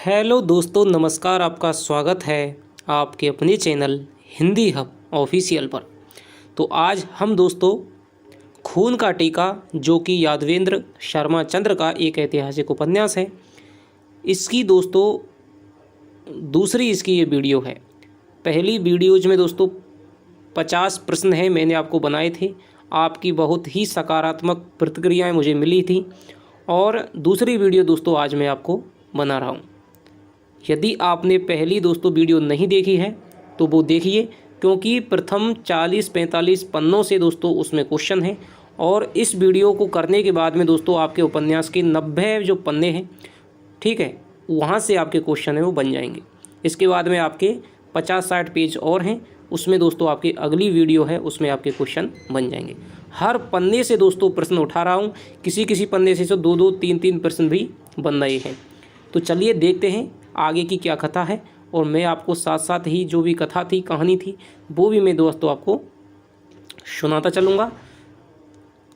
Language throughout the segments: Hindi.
हेलो दोस्तों, नमस्कार। आपका स्वागत है आपके अपने चैनल हिंदी हब ऑफिशियल पर। तो आज हम दोस्तों खून का टीका, जो कि यादवेंद्र शर्मा चंद्र का एक ऐतिहासिक उपन्यास है, इसकी दोस्तों दूसरी इसकी ये वीडियो है। पहली वीडियोज में दोस्तों 50 प्रश्न हैं, मैंने आपको बनाए थे। आपकी बहुत ही सकारात्मक प्रतिक्रियाएं मुझे मिली थी और दूसरी वीडियो दोस्तों आज मैं आपको बना रहा हूँ। यदि आपने पहली दोस्तों वीडियो नहीं देखी है तो वो देखिए, क्योंकि प्रथम 40-45 पन्नों से दोस्तों उसमें क्वेश्चन हैं और इस वीडियो को करने के बाद में दोस्तों आपके उपन्यास के 90 जो पन्ने हैं, ठीक है, वहाँ से आपके क्वेश्चन हैं वो बन जाएंगे। इसके बाद में आपके 50-60 पेज और हैं, उसमें दोस्तों आपकी अगली वीडियो है, उसमें आपके क्वेश्चन बन जाएंगे। हर पन्ने से दोस्तों प्रश्न उठा रहा हूँ, किसी किसी पन्ने से तो 2-2, 3-3 प्रश्न भी बन रहे हैं। तो चलिए देखते हैं आगे की क्या कथा है, और मैं आपको साथ साथ ही जो भी कथा थी, कहानी थी, वो भी मैं दोस्तों आपको सुनाता चलूँगा।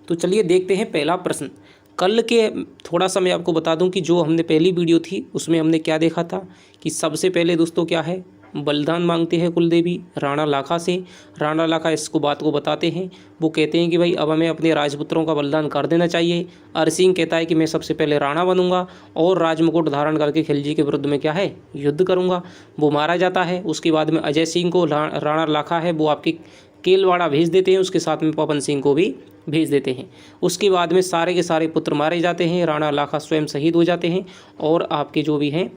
तो चलिए देखते हैं पहला प्रश्न। कल के थोड़ा सा मैं आपको बता दूं कि जो हमने पहली वीडियो थी उसमें हमने क्या देखा था कि सबसे पहले दोस्तों क्या है, बलिदान मांगते हैं कुलदेवी राणा लाखा से। राणा लाखा इसको बात को बताते हैं, वो कहते हैं कि भाई अब हमें अपने राजपुत्रों का बलिदान कर देना चाहिए। अरसिंह कहता है कि मैं सबसे पहले राणा बनूंगा और राजमुकुट धारण करके खिलजी के विरुद्ध में क्या है, युद्ध करूंगा। वो मारा जाता है। उसके बाद में अजय सिंह को राणा लाखा है वो आपके केलवाड़ा भेज देते हैं, उसके साथ में पवन सिंह को भी भेज देते हैं। उसके बाद में सारे के सारे पुत्र मारे जाते हैं, राणा लाखा स्वयं शहीद हो जाते हैं और आपके जो भी हैं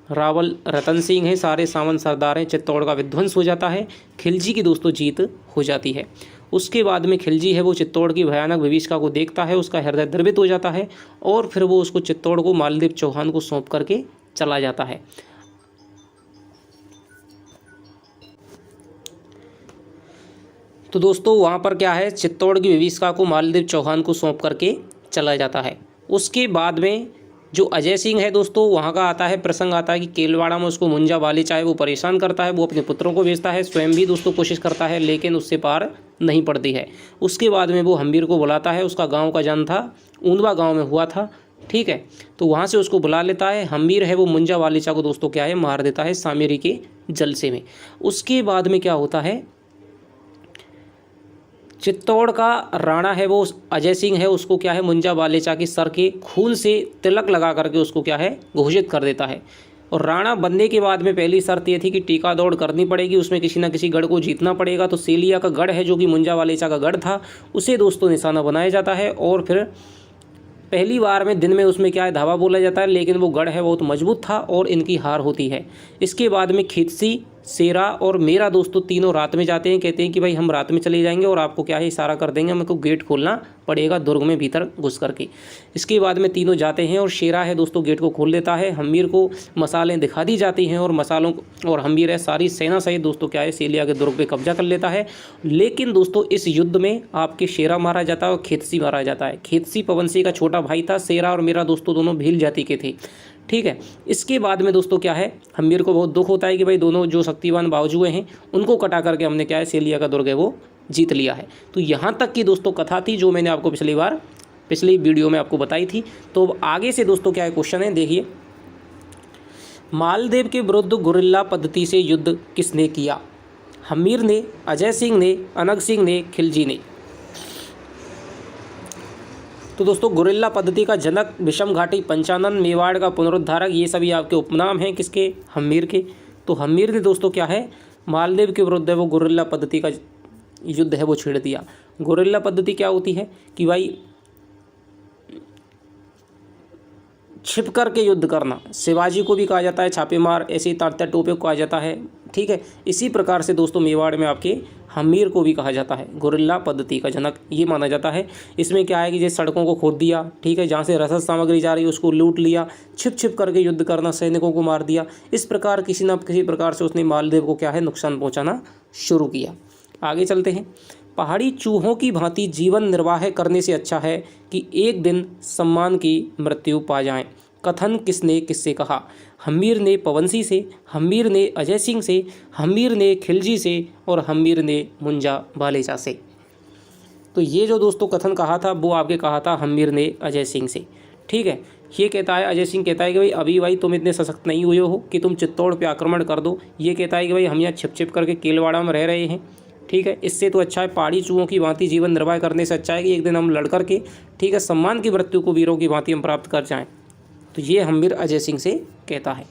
रावल रतन सिंह हैं, सारे सामंत सरदार हैं, चित्तौड़ का विध्वंस हो जाता है। खिलजी की दोस्तों जीत हो जाती है। उसके बाद में खिलजी है वो चित्तौड़ की भयानक विभीषिका को देखता है, उसका हृदय द्रवित हो जाता है और फिर वो उसको चित्तौड़ को मालदेव चौहान को सौंप करके चला जाता है। तो दोस्तों वहाँ पर क्या है, चित्तौड़ की विभीषिका को मालदेव चौहान को सौंप करके चला जाता है। उसके बाद में जो अजय सिंह है दोस्तों, वहाँ का आता है प्रसंग आता है कि केलवाड़ा में उसको मुंजा वाली चाहे वो परेशान करता है, वो अपने पुत्रों को भेजता है, स्वयं भी दोस्तों कोशिश करता है, लेकिन उससे पार नहीं पड़ती है। उसके बाद में वो हम्बीर को बुलाता है, उसका गाँव का जन्म था ऊंदवा गाँव में हुआ था, ठीक है। तो वहाँ से उसको बुला लेता है। हम्बीर है वो मुंजा वालीचा को दोस्तों क्या है, मार देता है सामेरी के जलसे में। उसके बाद में क्या होता है, चित्तौड़ का राणा है वो अजय सिंह है, उसको क्या है मुंजा वालेचा के सर के खून से तिलक लगा करके उसको क्या है घोषित कर देता है। और राणा बनने के बाद में पहली शर्त ये थी कि टीका दौड़ करनी पड़ेगी, उसमें किसी न किसी गढ़ को जीतना पड़ेगा। तो सेलिया का गढ़ है जो कि मुंजा वालेचा का गढ़ था, उसे दोस्तों निशाना बनाया जाता है और फिर पहली बार में दिन में उसमें क्या है धावा बोला जाता है, लेकिन वो गढ़ है बहुत मजबूत था और इनकी हार होती है। इसके बाद में खितसी, शेरा और मेरा दोस्तों तीनों रात में जाते हैं, कहते हैं कि भाई हम रात में चले जाएंगे और आपको क्या है इशारा कर देंगे, हमको गेट खोलना पड़ेगा दुर्ग में भीतर घुस करके। इसके बाद में तीनों जाते हैं और शेरा है दोस्तों गेट को खोल देता है। हम्बीर को मसालें दिखा दी जाती हैं और मसालों और हम्बीर है सारी सेना सहित दोस्तों क्या है सेलिया के दुर्ग पे कब्जा कर लेता है। लेकिन दोस्तों इस युद्ध में आपके शेरा मारा जाता है और खेतसी मारा जाता है। खेतसी पवन सिंह का छोटा भाई था, शेरा और मेरा दोस्तों दोनों भील जाति के थे, ठीक है। इसके बाद में दोस्तों क्या है, हम्बीर को बहुत दुख होता है कि भाई दोनों जो शक्तिवान बावजूद हैं उनको कटा करके हमने क्या है सेलिया का दुर्ग है वो जीत लिया है। तो यहाँ तक की दोस्तों कथा थी जो मैंने आपको पिछली वीडियो में आपको बताई थी। तो आगे से दोस्तों क्या है क्वेश्चन है, देखिए। मालदेव के विरुद्ध गुरिल्ला पद्धति से युद्ध किसने किया? हम्बीर ने, अजय सिंह ने, अनग सिंह ने, खिलजी ने। तो दोस्तों गुरिल्ला पद्धति का जनक विषम घाटी, पंचानन, मेवाड़ का पुनरुद्धारक, ये सभी आपके उपनाम हैं किसके, हम्बीर के। तो हम्बीर ने दोस्तों क्या है मालदेव के विरुद्ध है वो गुरिल्ला पद्धति का युद्ध है वो छेड़ दिया। गुरिल्ला पद्धति क्या होती है कि भाई छिप करके युद्ध करना, शिवाजी को भी कहा जाता है छापेमार, ऐसे ही तात्या टोपे को कहा जाता है, ठीक है। इसी प्रकार से दोस्तों मेवाड़ में आपके हम्बीर को भी कहा जाता है गुरिल्ला पद्धति का जनक, ये माना जाता है। इसमें क्या है कि जैसे सड़कों को खोद दिया, ठीक है, जहाँ से रसद सामग्री जा रही है उसको लूट लिया, छिप छिप करके युद्ध करना, सैनिकों को मार दिया। इस प्रकार किसी न किसी प्रकार से उसने मालदेव को क्या है नुकसान पहुँचाना शुरू किया। आगे चलते हैं। पहाड़ी चूहों की भांति जीवन निर्वाह करने से अच्छा है कि एक दिन सम्मान की मृत्यु पा जाएं। कथन किसने किससे कहा? हम्बीर ने पवन सिंह से, हम्बीर ने अजय सिंह से, हम्बीर ने खिलजी से और हम्बीर ने मुंजा वालेचा से। तो ये जो दोस्तों कथन कहा था वो आपके कहा था हम्बीर ने अजय सिंह से, ठीक है। ये कहता है, अजय सिंह कहता है कि भाई अभी भाई तुम इतने सशक्त नहीं हुए हो कि तुम चित्तौड़ पे आक्रमण कर दो। ये कहता है कि भाई हम यहाँ छिप छिप करके केलवाड़ा में रह रहे हैं, ठीक है, इससे तो अच्छा है पहाड़ी चूहों की भांति जीवन निर्वाह करने से अच्छा है कि एक दिन हम लड़ करके, ठीक है, सम्मान की मृत्यु को वीरों की भांति हम प्राप्त कर जाएं। तो ये हम्मीर अजय सिंह से कहता है।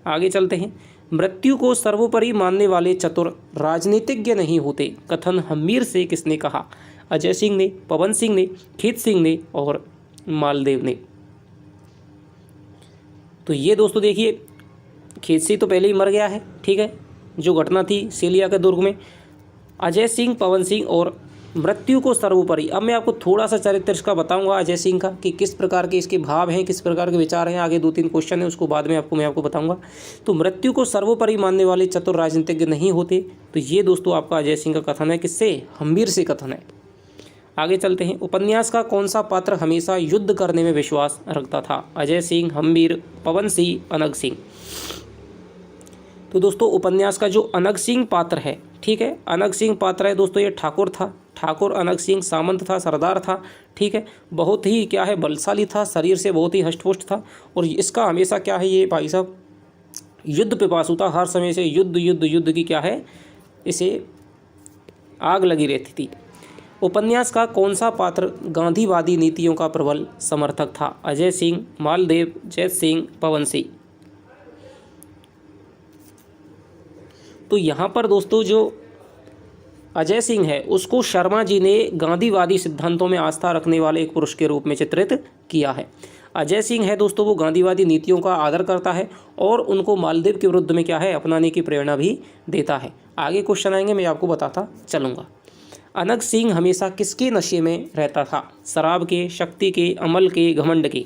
आगे चलते हैं। मृत्यु को सर्वोपरि मानने वाले चतुर राजनीतिज्ञ नहीं होते, कथन हम्मीर से किसने कहा? अजय सिंह ने, पवन सिंह ने, खेत सिंह ने और मालदेव ने। तो ये दोस्तों देखिए, खेत सिंह तो पहले ही मर गया है, ठीक है, जो घटना थी सेलिया के दुर्ग में। अजय सिंह, पवन सिंह और मृत्यु को सर्वोपरि। अब मैं आपको थोड़ा सा चरित्र इसका बताऊंगा अजय सिंह का, कि किस प्रकार के इसके भाव हैं, किस प्रकार के विचार हैं। आगे 2-3 क्वेश्चन है, उसको बाद में मैं आपको बताऊंगा। तो मृत्यु को सर्वोपरि मानने वाले चतुर राजनीतिज्ञ नहीं होते, तो ये दोस्तों आपका अजय सिंह का कथन है। किससे? हम्मीर से कथन है। आगे चलते हैं। उपन्यास का कौन सा पात्र हमेशा युद्ध करने में विश्वास रखता था? अजय सिंह, हम्मीर, पवन सिंह, अनग सिंह। तो दोस्तों उपन्यास का जो अनग सिंह पात्र है, ठीक है, अनग सिंह पात्र है दोस्तों, ये ठाकुर था। ठाकुर अनग सिंह सामंत था, सरदार था, ठीक है, बहुत ही क्या है बलशाली था, शरीर से बहुत ही हष्टपुष्ट था। और इसका हमेशा क्या है, ये भाई साहब युद्ध पिपासु था, हर समय से युद्ध युद्ध युद्ध की क्या है, इसे आग लगी रहती थी। उपन्यास का कौन सा पात्र गांधीवादी नीतियों का प्रबल समर्थक था? अजय सिंह, मालदेव, जैत सिंह, पवन सिंह। तो यहाँ पर दोस्तों जो अजय सिंह है उसको शर्मा जी ने गांधीवादी सिद्धांतों में आस्था रखने वाले एक पुरुष के रूप में चित्रित किया है। अजय सिंह है दोस्तों वो गांधीवादी नीतियों का आदर करता है और उनको मालदेव के विरुद्ध में क्या है अपनाने की प्रेरणा भी देता है। आगे क्वेश्चन आएंगे, मैं आपको बताता चलूँगा। अनग सिंह हमेशा किसके नशे में रहता था? शराब के, शक्ति के, अमल के, घमंड के।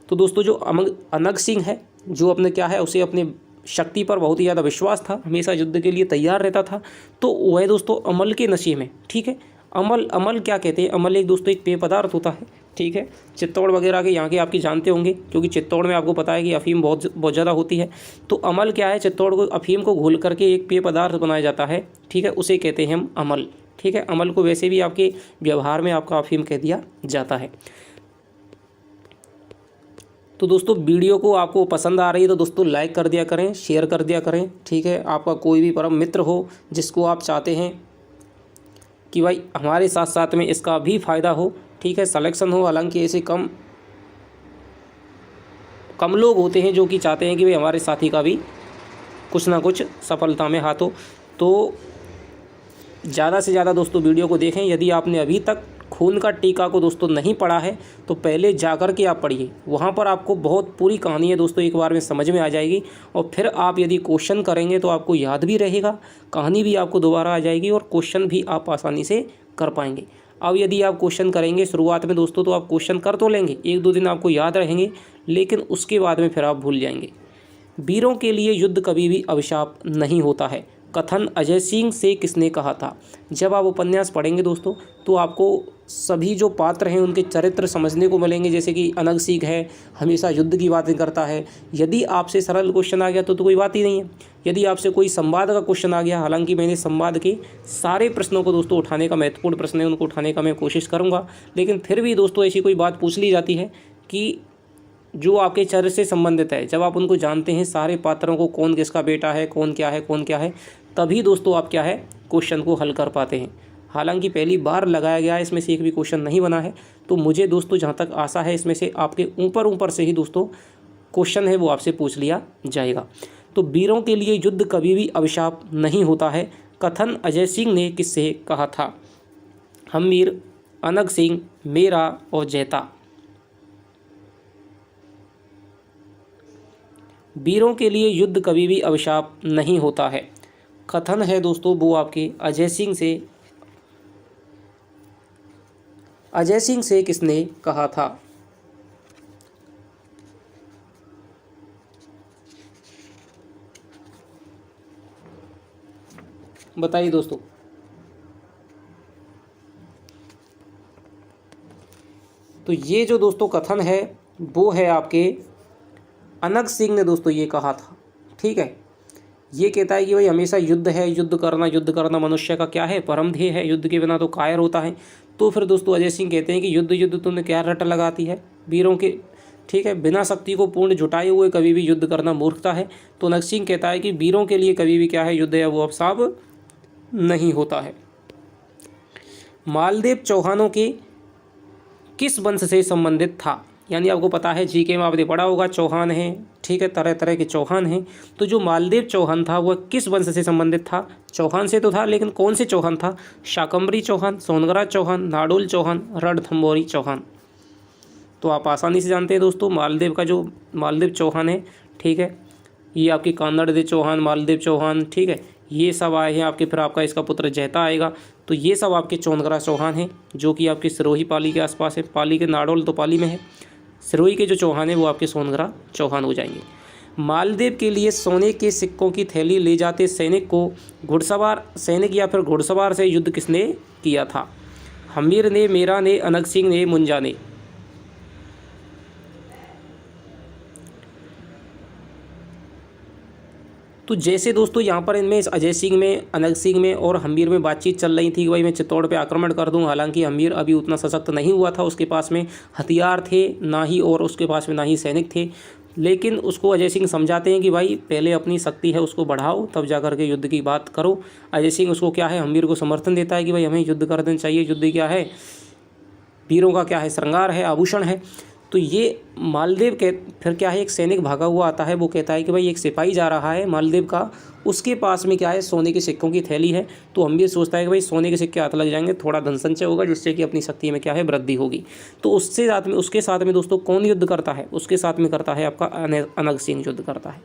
तो दोस्तों जो अनग सिंह है, जो अपने क्या है उसे अपने शक्ति पर बहुत ही ज़्यादा विश्वास था, हमेशा युद्ध के लिए तैयार रहता था, तो वह दोस्तों अमल के नशे में, ठीक है। अमल क्या कहते हैं? अमल एक दोस्तों एक पेय पदार्थ होता है, ठीक है। चित्तौड़ वगैरह के यहाँ के आपकी जानते होंगे, क्योंकि चित्तौड़ में आपको पता है कि अफीम बहुत ज़्यादा होती है। तो अमल क्या है? चित्तौड़ को अफीम को घोल करके एक पेय पदार्थ बनाया जाता है, ठीक है, उसे कहते हैं हम अमल, ठीक है। अमल को वैसे भी आपके व्यवहार में आपका अफीम कह दिया जाता है। तो दोस्तों वीडियो को आपको पसंद आ रही है तो दोस्तों लाइक कर दिया करें, शेयर कर दिया करें, ठीक है। आपका कोई भी परम मित्र हो जिसको आप चाहते हैं कि भाई हमारे साथ साथ में इसका भी फ़ायदा हो, ठीक है, सिलेक्शन हो। हालांकि ऐसे कम लोग होते हैं जो कि चाहते हैं कि भाई हमारे साथी का भी कुछ ना कुछ सफलता में हाथ हो। तो ज़्यादा से ज़्यादा दोस्तों वीडियो को देखें। यदि आपने अभी तक खून का टीका को दोस्तों नहीं पढ़ा है तो पहले जाकर के आप पढ़िए, वहाँ पर आपको बहुत पूरी कहानी है दोस्तों एक बार में समझ में आ जाएगी। और फिर आप यदि क्वेश्चन करेंगे तो आपको याद भी रहेगा, कहानी भी आपको दोबारा आ जाएगी और क्वेश्चन भी आप आसानी से कर पाएंगे। अब यदि आप क्वेश्चन करेंगे शुरुआत में दोस्तों तो आप क्वेश्चन कर तो लेंगे, 1-2 दिन आपको याद रहेंगे, लेकिन उसके बाद में फिर आप भूल जाएंगे। वीरों के लिए युद्ध कभी भी अभिशाप नहीं होता है, कथन अजय सिंह से किसने कहा था? जब आप उपन्यास पढ़ेंगे दोस्तों तो आपको सभी जो पात्र हैं उनके चरित्र समझने को मिलेंगे। जैसे कि अनग सिंह है, हमेशा युद्ध की बातें करता है। यदि आपसे सरल क्वेश्चन आ गया तो कोई बात ही नहीं है। यदि आपसे कोई संवाद का क्वेश्चन आ गया, हालांकि मैंने संवाद के सारे प्रश्नों को दोस्तों उठाने का, महत्वपूर्ण प्रश्न है उनको उठाने का मैं कोशिश करूँगा, लेकिन फिर भी दोस्तों ऐसी कोई बात पूछ ली जाती है कि जो आपके चरित्र से संबंधित है, जब आप उनको जानते हैं सारे पात्रों को, कौन किसका बेटा है, कौन क्या है, कौन क्या है, तभी दोस्तों आप क्या है क्वेश्चन को हल कर पाते हैं। हालांकि पहली बार लगाया गया है, इसमें से एक भी क्वेश्चन नहीं बना है, तो मुझे दोस्तों जहाँ तक आशा है इसमें से आपके ऊपर से ही दोस्तों क्वेश्चन है वो आपसे पूछ लिया जाएगा। तो वीरों के लिए युद्ध कभी भी अभिशाप नहीं होता है, कथन अजय सिंह ने किससे कहा था? हम्मीर, अनग सिंह, मेरा और जैता। वीरों के लिए युद्ध कभी भी अभिशाप नहीं होता है, कथन है दोस्तों वो आपके अजय सिंह से किसने कहा था? बताइए दोस्तों। तो ये जो दोस्तों कथन है वो है आपके अनग सिंह ने दोस्तों ये कहा था, ठीक है। ये कहता है कि भाई हमेशा युद्ध है, युद्ध करना मनुष्य का क्या है, परम ध्येय है, युद्ध के बिना तो कायर होता है। तो फिर दोस्तों अजय सिंह कहते हैं कि युद्ध युद्ध तुमने क्या रट लगाती है वीरों के, ठीक है, बिना शक्ति को पूर्ण जुटाए हुए कभी भी युद्ध करना मूर्खता है। तो अनंग सिंह कहता है कि वीरों के लिए कभी भी क्या है, युद्ध है वो अभिशाप नहीं होता है। मालदेव चौहानों के किस वंश से संबंधित था, यानी आपको पता है जीके में आपने पढ़ा होगा चौहान हैं, ठीक है, तरह तरह के चौहान हैं। तो जो मालदेव चौहान था वह किस वंश से संबंधित था, चौहान से तो था, लेकिन कौन से चौहान था, शाकंभरी चौहान, सोनगरा चौहान, नाडोल चौहान, रणथंभौरी चौहान। तो आप आसानी से जानते हैं दोस्तों मालदेव का जो मालदेव चौहान है, ठीक है, ये आपकी कानड़ चौहान, मालदेव चौहान, ठीक है, ये सब आए हैं आपके। फिर आपका इसका पुत्र जैता आएगा। तो ये सब आपके चौनगरा चौहान हैं जो कि आपकी सिरोही पाली के आसपास है। पाली के नाडोल तो पाली में है, सिरोही के जो चौहान है वो आपके सोनगरा चौहान हो जाएंगे। मालदेव के लिए सोने के सिक्कों की थैली ले जाते सैनिक को घुड़सवार सैनिक या फिर घुड़सवार से युद्ध किसने किया था, हमीर ने, मेरा ने, अनंग सिंह ने, मुंजा ने। तो जैसे दोस्तों यहाँ पर इनमें अजय सिंह में, अनंग सिंह में और हमीर में बातचीत चल रही थी कि भाई मैं चित्तौड़ पे आक्रमण कर दूँ। हालांकि हमीर अभी उतना सशक्त नहीं हुआ था, उसके पास में हथियार थे ना ही, और उसके पास में ना ही सैनिक थे। लेकिन उसको अजय सिंह समझाते हैं कि भाई पहले अपनी शक्ति है उसको बढ़ाओ, तब जा कर के युद्ध की बात करो। अजय सिंह उसको क्या है, हमीर को समर्थन देता है कि भाई हमें युद्ध कर देना चाहिए, युद्ध क्या है, वीरों का क्या है, श्रृंगार है, आभूषण है। तो ये मालदेव के फिर क्या है, एक सैनिक भागा हुआ आता है, वो कहता है कि भाई एक सिपाही जा रहा है मालदेव का, उसके पास में क्या है, सोने के सिक्कों की थैली है। तो हम भी सोचता है कि भाई सोने के सिक्के हाथ लग जाएंगे, थोड़ा धन संचय होगा, जिससे कि अपनी शक्ति में क्या है, वृद्धि होगी। तो उसके साथ में दोस्तों कौन युद्ध करता है, उसके साथ में करता है आपका अनंग सिंह युद्ध करता है।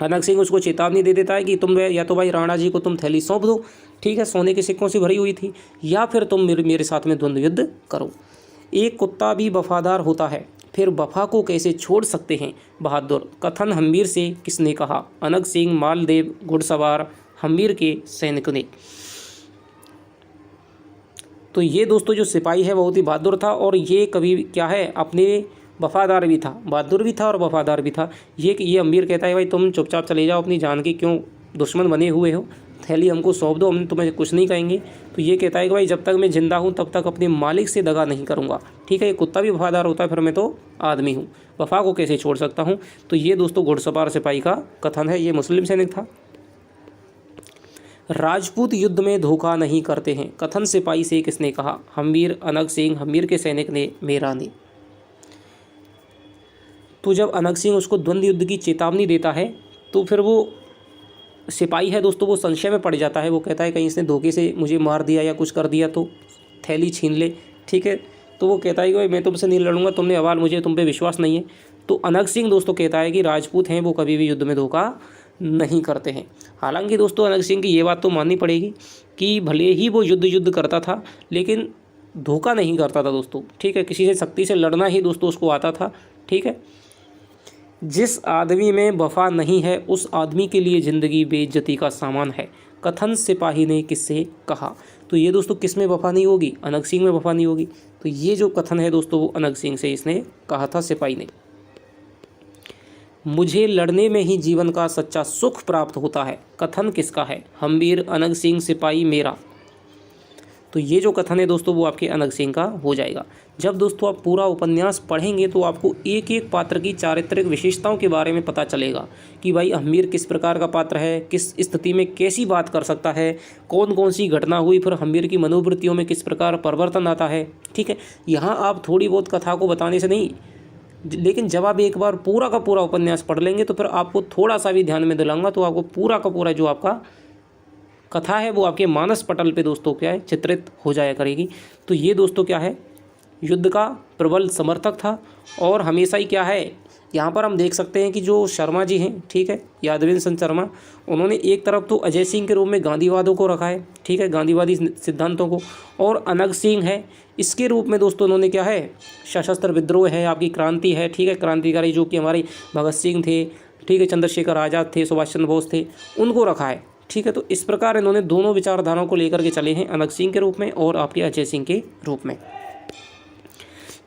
अनंग सिंह उसको चेतावनी दे देता है कि तुम या तो भाई राणा जी को तुम थैली सौंप दो, ठीक है, सोने के सिक्कों से भरी हुई थी, या फिर तुम मेरे साथ में द्वंद्व युद्ध करो। एक कुत्ता भी वफादार होता है, फिर वफा को कैसे छोड़ सकते हैं बहादुर, कथन हमीर से किसने कहा, अनंग सिंह, मालदेव, घुड़सवार, हमीर के सैनिक ने। तो ये दोस्तों जो सिपाही है बहुत ही बहादुर था, और ये कभी क्या है, अपने वफादार भी था, बहादुर भी था और वफादार भी था। ये हमीर कहता है भाई तुम चुपचाप चले जाओ, अपनी जान की क्यों दुश्मन बने हुए हो, थैली हमको सौंप दो, हम तुम्हें कुछ नहीं कहेंगे। तो ये कहता है कि भाई जब तक मैं जिंदा हूँ तब तक अपने मालिक से दगा नहीं करूँगा, ठीक है, ये कुत्ता भी वफादार होता है, फिर मैं तो आदमी हूँ, वफा को कैसे छोड़ सकता हूँ। तो ये दोस्तों घुड़सवार सिपाही का कथन है, ये मुस्लिम सैनिक था। राजपूत युद्ध में धोखा नहीं करते हैं, कथन सिपाही से किसने कहा, हमीर, अनंग सिंह, हमीर के सैनिक ने, मेरा ने। तो जब अनंग सिंह उसको द्वंद्व युद्ध की चेतावनी देता है तो फिर वो सिपाही है दोस्तों वो संशय में पड़ जाता है। वो कहता है कहीं इसने धोखे से मुझे मार दिया या कुछ कर दिया तो थैली छीन ले, ठीक है। तो वो कहता है कि भाई मैं तुमसे नहीं लड़ूंगा, तुमने अवाल, मुझे तुम पे विश्वास नहीं है। तो अनंग सिंह दोस्तों कहता है कि राजपूत हैं वो कभी भी युद्ध में धोखा नहीं करते हैं। हालांकि दोस्तों अनंग सिंह की ये बात तो माननी पड़ेगी कि भले ही वो युद्ध करता था लेकिन धोखा नहीं करता था दोस्तों, ठीक है। किसी से सख्ती से लड़ना ही दोस्तों उसको आता था, ठीक है। जिस आदमी में वफा नहीं है उस आदमी के लिए ज़िंदगी बेइज्जती का सामान है, कथन सिपाही ने किससे कहा। तो ये दोस्तों किस में वफा नहीं होगी, अनंग सिंह में वफा नहीं होगी। तो ये जो कथन है दोस्तों वो अनंग सिंह से इसने कहा था सिपाही ने। मुझे लड़ने में ही जीवन का सच्चा सुख प्राप्त होता है, कथन किसका है, हमीर, अनंग सिंह, सिपाही, मेरा। तो ये जो कथन है दोस्तों वो आपके अनंग सिंह का हो जाएगा। जब दोस्तों आप पूरा उपन्यास पढ़ेंगे तो आपको एक एक पात्र की चारित्रिक विशेषताओं के बारे में पता चलेगा कि भाई हमीर किस प्रकार का पात्र है, किस स्थिति में कैसी बात कर सकता है, कौन कौन सी घटना हुई, फिर हमीर की मनोवृत्तियों में किस प्रकार परिवर्तन आता है, ठीक है। यहाँ आप थोड़ी बहुत कथा को बताने से नहीं, लेकिन जब आप एक बार पूरा का पूरा उपन्यास पढ़ लेंगे तो फिर आपको थोड़ा सा भी ध्यान में दिलाऊंगा तो आपको पूरा का पूरा जो आपका कथा है वो आपके मानस पटल पे दोस्तों क्या है चित्रित हो जाया करेगी। तो ये दोस्तों क्या है युद्ध का प्रबल समर्थक था और हमेशा ही क्या है, यहाँ पर हम देख सकते हैं कि जो शर्मा जी हैं, ठीक है, यादवेंद्र सिंह शर्मा, उन्होंने एक तरफ तो अजय सिंह के रूप में गांधीवादों को रखा है, ठीक है, गांधीवादी सिद्धांतों को, और अनंग सिंह है इसके रूप में दोस्तों उन्होंने क्या है सशस्त्र विद्रोह है, आपकी क्रांति है, ठीक है, क्रांतिकारी जो कि हमारे भगत सिंह थे, ठीक है, चंद्रशेखर आज़ाद थे, सुभाष चंद्र बोस थे, उनको रखा है, ठीक है। तो इस प्रकार इन्होंने दोनों विचारधाराओं को लेकर के चले हैं, अनंग सिंह के रूप में और आपके अजय सिंह के रूप में।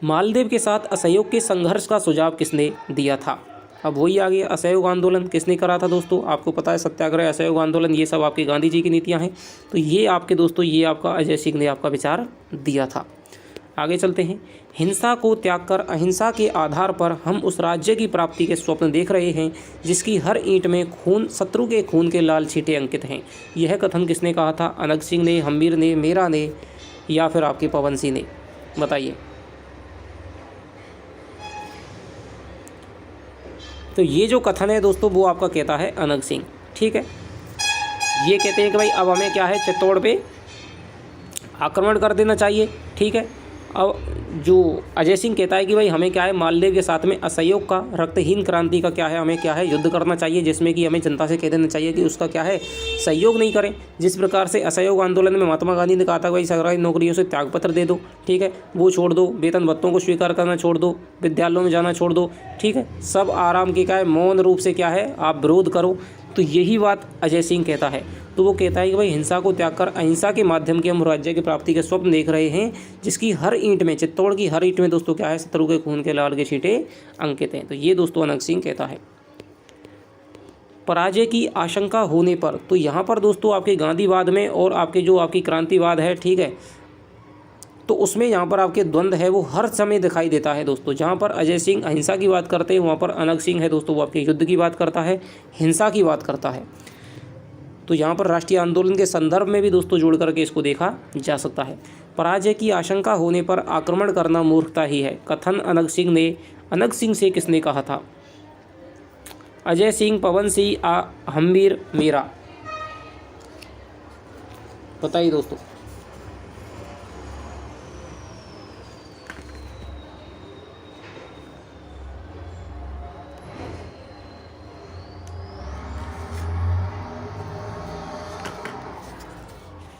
मालदेव के साथ असहयोग के संघर्ष का सुझाव किसने दिया था, अब वही आ गया असहयोग आंदोलन किसने करा था दोस्तों, आपको पता है सत्याग्रह, असहयोग आंदोलन, ये सब आपके गांधी जी की नीतियाँ हैं। तो ये आपके दोस्तों ये आपका अजय सिंह ने आपका विचार दिया था। आगे चलते हैं। हिंसा को त्याग कर अहिंसा के आधार पर हम उस राज्य की प्राप्ति के स्वप्न देख रहे हैं जिसकी हर ईंट में खून, शत्रु के खून के लाल छींटे अंकित हैं। यह कथन किसने कहा था, अनंग सिंह ने, हम्मीर ने, मेरा ने या फिर आपके पवन सिंह ने, बताइए। तो ये जो कथन है दोस्तों वो आपका कहता है अनंग सिंह, ठीक है। ये कहते हैं कि भाई अब हमें क्या है, चित्तौड़ पे आक्रमण कर देना चाहिए, ठीक है। अब जो अजय सिंह कहता है कि भाई हमें क्या है, मालदेव के साथ में असहयोग का, रक्तहीन क्रांति का क्या है, हमें क्या है, युद्ध करना चाहिए, जिसमें कि हमें जनता से कह देना चाहिए कि उसका क्या है, सहयोग नहीं करें। जिस प्रकार से असहयोग आंदोलन में महात्मा गांधी ने कहा था भाई सरकारी नौकरियों से त्यागपत्र दे दो, ठीक है, वो छोड़ दो, वेतन भत्तों को स्वीकार करना छोड़ दो, विद्यालयों में जाना छोड़ दो, ठीक है, सब आराम के क्या है, मौन रूप से क्या है, आप विरोध करो। तो यही बात अजय सिंह कहता है। तो वो कहता है कि भाई हिंसा को त्याग कर अहिंसा के माध्यम के हम राज्य की प्राप्ति के स्वप्न देख रहे हैं जिसकी हर ईंट में, चित्तौड़ की हर ईंट में दोस्तों क्या है, शत्रु के खून के लाल के छींटे अंकित हैं। तो ये दोस्तों अनंग सिंह कहता है। पराजय की आशंका होने पर, तो यहाँ पर दोस्तों आपके गांधीवाद में और आपके जो आपकी क्रांतिवाद है, ठीक है, तो उसमें यहाँ पर आपके द्वंद्व है वो हर समय दिखाई देता है दोस्तों। जहाँ पर अजय सिंह अहिंसा की बात करते हैं वहाँ पर अनंग सिंह है दोस्तों वो आपके युद्ध की बात करता है, हिंसा की बात करता है। तो यहाँ पर राष्ट्रीय आंदोलन के संदर्भ में भी दोस्तों जोड़ करके इसको देखा जा सकता है। पराजय की आशंका होने पर आक्रमण करना मूर्खता ही है, कथन अनंग सिंह ने, अनंग सिंह से किसने कहा था, अजय सिंह, पवन सिंह, हम्मीर, मेरा, बताइए दोस्तों।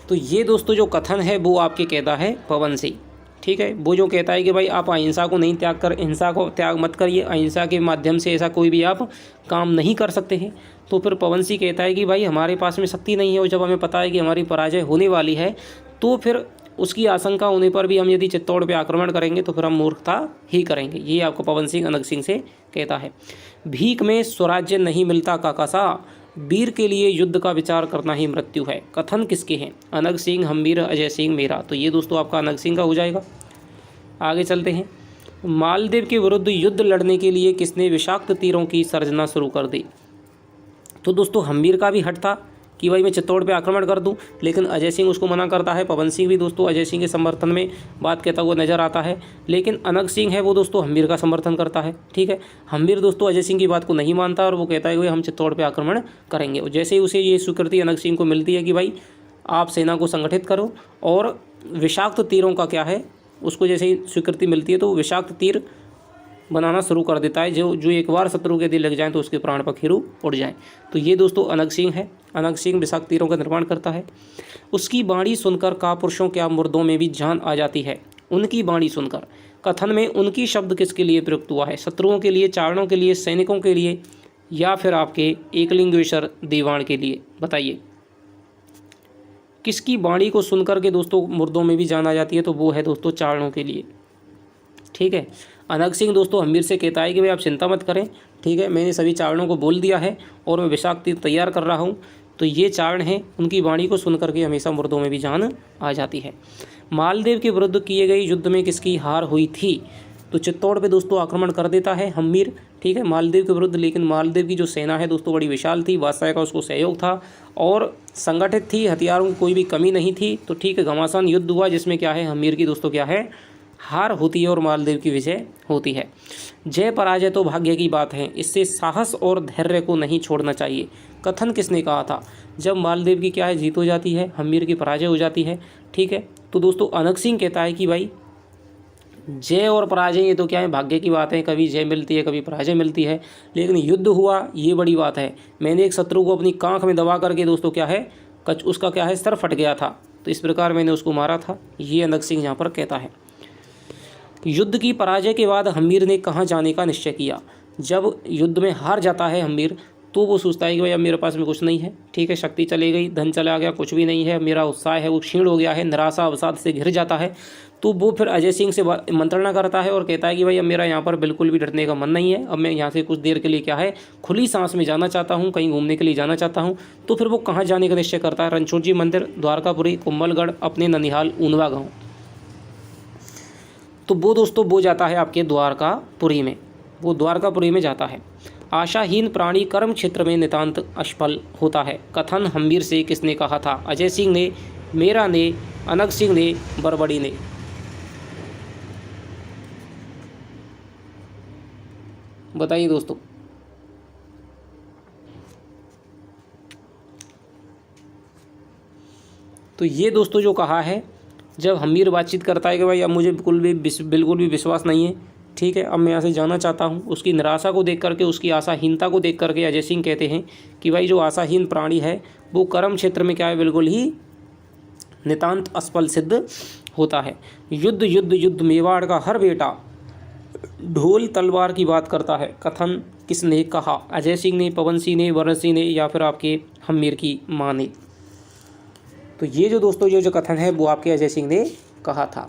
तो ये दोस्तों जो कथन है वो आपके कहता है पवन सिंह, ठीक है। वो जो कहता है कि भाई आप अहिंसा को नहीं त्याग कर, हिंसा को त्याग मत करिए, अहिंसा के माध्यम से ऐसा कोई भी आप काम नहीं कर सकते हैं। तो फिर पवन सिंह कहता है कि भाई हमारे पास में शक्ति नहीं है और जब हमें पता है कि हमारी पराजय होने वाली है तो फिर उसकी आशंका होने पर भी हम यदि चित्तौड़ पे आक्रमण करेंगे तो फिर हम मूर्खता ही करेंगे। ये आपको पवन सिंह अनंग सिंह से कहता है। भीख में स्वराज्य नहीं मिलता काकासा, वीर के लिए युद्ध का विचार करना ही मृत्यु है, कथन किसके हैं, अनंग सिंह, हम्मीर, अजय सिंह, मेरा। तो ये दोस्तों आपका अनंग सिंह का हो जाएगा। आगे चलते हैं। मालदेव के विरुद्ध युद्ध लड़ने के लिए किसने विषाक्त तीरों की सर्जना शुरू कर दी। तो दोस्तों हम्मीर का भी हट था कि भाई मैं चित्तौड़ पे आक्रमण कर दूं, लेकिन अजय सिंह उसको मना करता है। पवन सिंह भी दोस्तों अजय सिंह के समर्थन में बात कहता हुआ नजर आता है, लेकिन अनंग सिंह है वो दोस्तों हम्मीर का समर्थन करता है, ठीक है। हम्मीर दोस्तों अजय सिंह की बात को नहीं मानता और वो कहता है कि भाई हम चित्तौड़ पे आक्रमण करेंगे। और जैसे ही उसे ये स्वीकृति अनंग सिंह को मिलती है कि भाई आप सेना को संगठित करो और विषाक्त तीरों का क्या है, उसको जैसे ही स्वीकृति मिलती है तो विषाक्त तीर बनाना शुरू कर देता है, जो एक बार शत्रु के दिल लग जाएं तो उसके प्राण पखेरु उड़ जाएं। तो ये दोस्तों अनंग सिंह है। अनंग सिंह विषाक्त तीरों का निर्माण करता है। उसकी बाणी सुनकर कापुरुषों क्या मुर्दों में भी जान आ जाती है, उनकी बाणी सुनकर, कथन में उनकी शब्द किसके लिए प्रयुक्त हुआ है, शत्रुओं के लिए, चारणों के लिए, सैनिकों के लिए या फिर आपके एकलिंगेश्वर दीवाण के लिए, बताइए। किसकी बाणी को सुनकर के दोस्तों मुर्दों में भी जान आ जाती है, तो वो है दोस्तों चारणों के लिए, ठीक है। अनंग सिंह दोस्तों हम्मीर से कहता है कि भाई आप चिंता मत करें, ठीक है, मैंने सभी चारणों को बोल दिया है और मैं विषाक्त तीर तैयार कर रहा हूँ। तो ये चारण हैं, उनकी वाणी को सुन करके हमेशा मुर्दों में भी जान आ जाती है। मालदेव के विरुद्ध किए गए युद्ध में किसकी हार हुई थी। तो चित्तौड़ पे दोस्तों आक्रमण कर देता है हम्मीर, ठीक है, मालदेव के विरुद्ध। लेकिन मालदेव की जो सेना है दोस्तों बड़ी विशाल थी, बादशाह का उसको सहयोग था और संगठित थी, हथियारों की कोई भी कमी नहीं थी। तो ठीक है, घमासान युद्ध हुआ जिसमें क्या है, हम्मीर की दोस्तों क्या है, हार होती है और मालदेव की विजय होती है। जय पराजय तो भाग्य की बात है, इससे साहस और धैर्य को नहीं छोड़ना चाहिए, कथन किसने कहा था। जब मालदेव की क्या है, जीत हो जाती है, हम्मीर की पराजय हो जाती है, ठीक है। तो दोस्तों अनंग सिंह कहता है कि भाई जय और पराजय ये तो क्या है, भाग्य की बात है, कभी जय मिलती है कभी पराजय मिलती है, लेकिन युद्ध हुआ ये बड़ी बात है। मैंने एक शत्रु को अपनी कांख में दबा करके दोस्तों क्या है, उसका क्या है, सर फट गया था, तो इस प्रकार मैंने उसको मारा था, ये अनंग सिंह यहाँ पर कहता है। युद्ध की पराजय के बाद हम्मीर ने कहाँ जाने का निश्चय किया। जब युद्ध में हार जाता है हम्मीर तो वो सोचता है कि भाई अब मेरे पास में कुछ नहीं है, ठीक है, शक्ति चली गई, धन चला गया, कुछ भी नहीं है, मेरा उत्साह है वो क्षीण हो गया है, निराशा अवसाद से घिर जाता है। तो वो फिर अजय सिंह से मंत्रणा करता है और कहता है कि भाई अब मेरा यहाँ पर बिल्कुल भी डरने का मन नहीं है, अब मैं यहाँ से कुछ देर के लिए क्या है खुली सांस में जाना चाहता हूँ, कहीं घूमने के लिए जाना चाहता हूँ। तो फिर वो कहाँ जाने का निश्चय करता है? रणछोड़ जी मंदिर, द्वारकापुरी, कुंभलगढ़, अपने ननिहाल, ऊनवा गाँव। तो वो दोस्तों वो जाता है आपके द्वारकापुरी में, वो द्वारकापुरी में जाता है। आशाहीन प्राणी कर्म क्षेत्र में नितांत असफल होता है, कथन हम्बीर से किसने कहा था? अजय सिंह ने, मेरा ने, अनग सिंह ने, बरबड़ी ने। बताइए दोस्तों। तो ये दोस्तों जो कहा है, जब हम्बीर बातचीत करता है कि भाई अब मुझे बिल्कुल भी विश्वास नहीं है, ठीक है, अब मैं यहाँ से जाना चाहता हूँ, उसकी निराशा को देख करके, उसकी आशाहीनता को देख करके अजय सिंह कहते हैं कि भाई जो आशाहीन प्राणी है वो कर्म क्षेत्र में क्या है, बिल्कुल ही नितांत असफल सिद्ध होता है। युद्ध युद्ध युद्ध मेवाड़ का हर बेटा ढोल तलवार की बात करता है, कथन किसने कहा? अजय सिंह ने, पवन सिंह ने, वरुण सिंह ने, या फिर आपके हम्बीर की माँ ने। तो ये जो दोस्तों ये जो कथन है वो आपके अजय सिंह ने कहा था।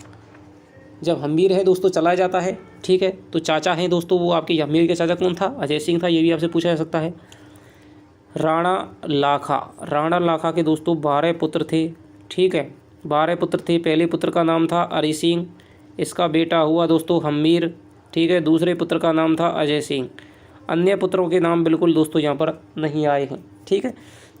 जब हम्बीर है दोस्तों चला जाता है, ठीक है, तो चाचा हैं दोस्तों, वो आपके हम्बीर के चाचा कौन था? अजय सिंह था, ये भी आपसे पूछा जा सकता है। राणा लाखा, राणा लाखा के दोस्तों 12 पुत्र थे, ठीक है, 12 पुत्र थे। पहले पुत्र का नाम था अरि सिंह, इसका बेटा हुआ दोस्तों हम्बीर, ठीक है। दूसरे पुत्र का नाम था अजय सिंह। अन्य पुत्रों के नाम बिल्कुल दोस्तों यहाँ पर नहीं आए हैं, ठीक है।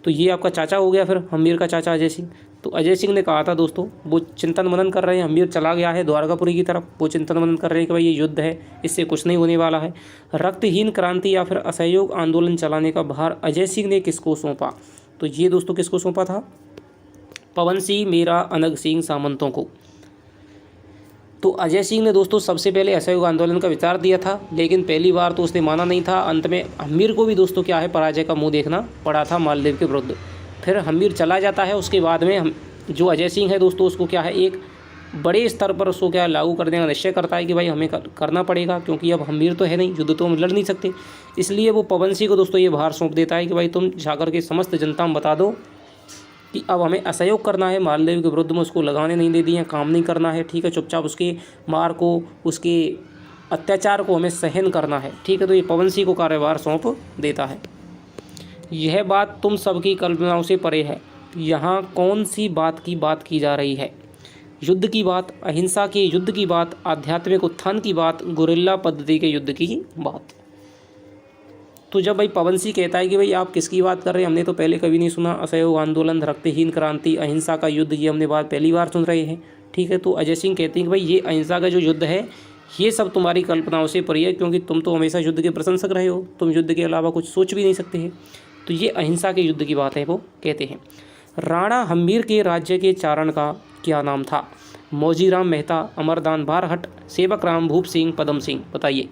तो ये आपका चाचा हो गया फिर हम्बीर का चाचा अजय सिंह। तो अजय सिंह ने कहा था दोस्तों, वो चिंतन मनन कर रहे हैं, हम्बीर चला गया है द्वारकापुरी की तरफ, वो चिंतन मनन कर रहे हैं कि भाई ये युद्ध है, इससे कुछ नहीं होने वाला है। रक्तहीन क्रांति या फिर असहयोग आंदोलन चलाने का भार अजय सिंह ने किसको सौंपा? तो ये दोस्तों किसको सौंपा था? पवन सिंह, मीरा, अनग सिंह, सामंतों को। तो अजय सिंह ने दोस्तों सबसे पहले असहयोग आंदोलन का विचार दिया था, लेकिन पहली बार तो उसने माना नहीं था। अंत में हम्बीर को भी दोस्तों क्या है पराजय का मुंह देखना पड़ा था मालदेव के विरुद्ध। फिर हम्बीर चला जाता है, उसके बाद में जो अजय सिंह है दोस्तों उसको क्या है एक बड़े स्तर पर उसको क्या लागू करने का निश्चय करता है कि भाई हमें करना पड़ेगा, क्योंकि अब हम्बीर तो है नहीं, युद्ध तो हम लड़ नहीं सकते। इसलिए वो पवन सिंह को दोस्तों ये भार सौंप देता है कि भाई तुम जाकर के समस्त जनता में बता दो कि अब हमें असहयोग करना है, मालदेव के विरुद्ध में उसको लगाने नहीं दे दिए, काम नहीं करना है, ठीक है, चुपचाप उसके मार को, उसके अत्याचार को हमें सहन करना है, ठीक है। तो ये पवन सिंह को कार्यभार सौंप देता है। यह बात तुम सबकी कल्पनाओं से परे है, यहाँ कौन सी बात की जा रही है? युद्ध की बात, अहिंसा के युद्ध की बात, आध्यात्मिक उत्थान की बात, गुरिल्ला पद्धति के युद्ध की बात। तो जब भाई पवन सिंह कहता है कि भाई आप किसकी बात कर रहे हैं, हमने तो पहले कभी नहीं सुना, असहयोग आंदोलन, रक्तहीन क्रांति, अहिंसा का युद्ध, ये हमने बात पहली बार सुन रहे हैं, ठीक है। तो अजय सिंह कहते हैं कि भाई ये अहिंसा का जो युद्ध है ये सब तुम्हारी कल्पनाओं से परे है, क्योंकि तुम तो हमेशा युद्ध के प्रशंसक रहे हो, तुम युद्ध के अलावा कुछ सोच भी नहीं सकते हैं। तो ये अहिंसा के युद्ध की बात है, वो कहते हैं। राणा हम्बीर के राज्य के चारण का क्या नाम था? मौजीराम मेहता, अमरदान बारहट, सेवक राम, भूप सिंह, पदम सिंह। बताइए।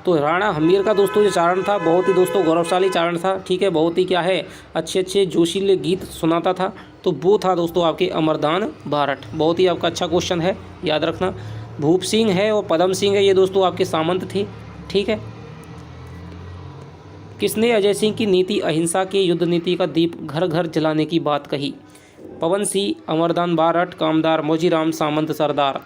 तो राणा हम्बीर का दोस्तों जो चारण था बहुत ही दोस्तों गौरवशाली चारण था, ठीक है, बहुत ही क्या है अच्छे अच्छे जोशीले गीत सुनाता था। तो वो था दोस्तों आपके अमरदान बारहट। बहुत ही आपका अच्छा क्वेश्चन है, याद रखना। भूप सिंह है और पदम सिंह है, ये दोस्तों आपके सामंत थे, ठीक है। किसने अजय सिंह की नीति अहिंसा के युद्ध नीति का दीप घर घर जलाने की बात कही? पवन सिंह, अमरदान बारहट, कामदार, मौजीराम, सामंत, सरदार।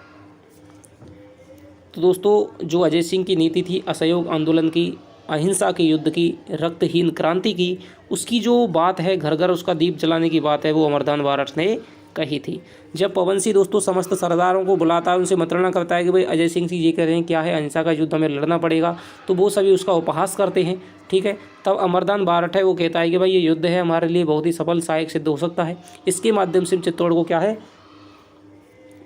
तो दोस्तों जो अजय सिंह की नीति थी असहयोग आंदोलन की, अहिंसा के युद्ध की, रक्तहीन क्रांति की, उसकी जो बात है घर घर उसका दीप जलाने की बात है, वो अमरदान बारहट ने कही थी। जब पवन सिंह दोस्तों समस्त सरदारों को बुलाता है, उनसे मंत्रणा करता है कि भाई अजय सिंह जी ये कह रहे हैं क्या है, अहिंसा का युद्ध हमें लड़ना पड़ेगा, तो वो सभी उसका उपहास करते हैं, ठीक है। तब अमरदान बारहट है वो कहता है कि भाई ये युद्ध है हमारे लिए बहुत ही सफल सहायक सिद्ध हो सकता है, इसके माध्यम से चित्तौड़ को क्या है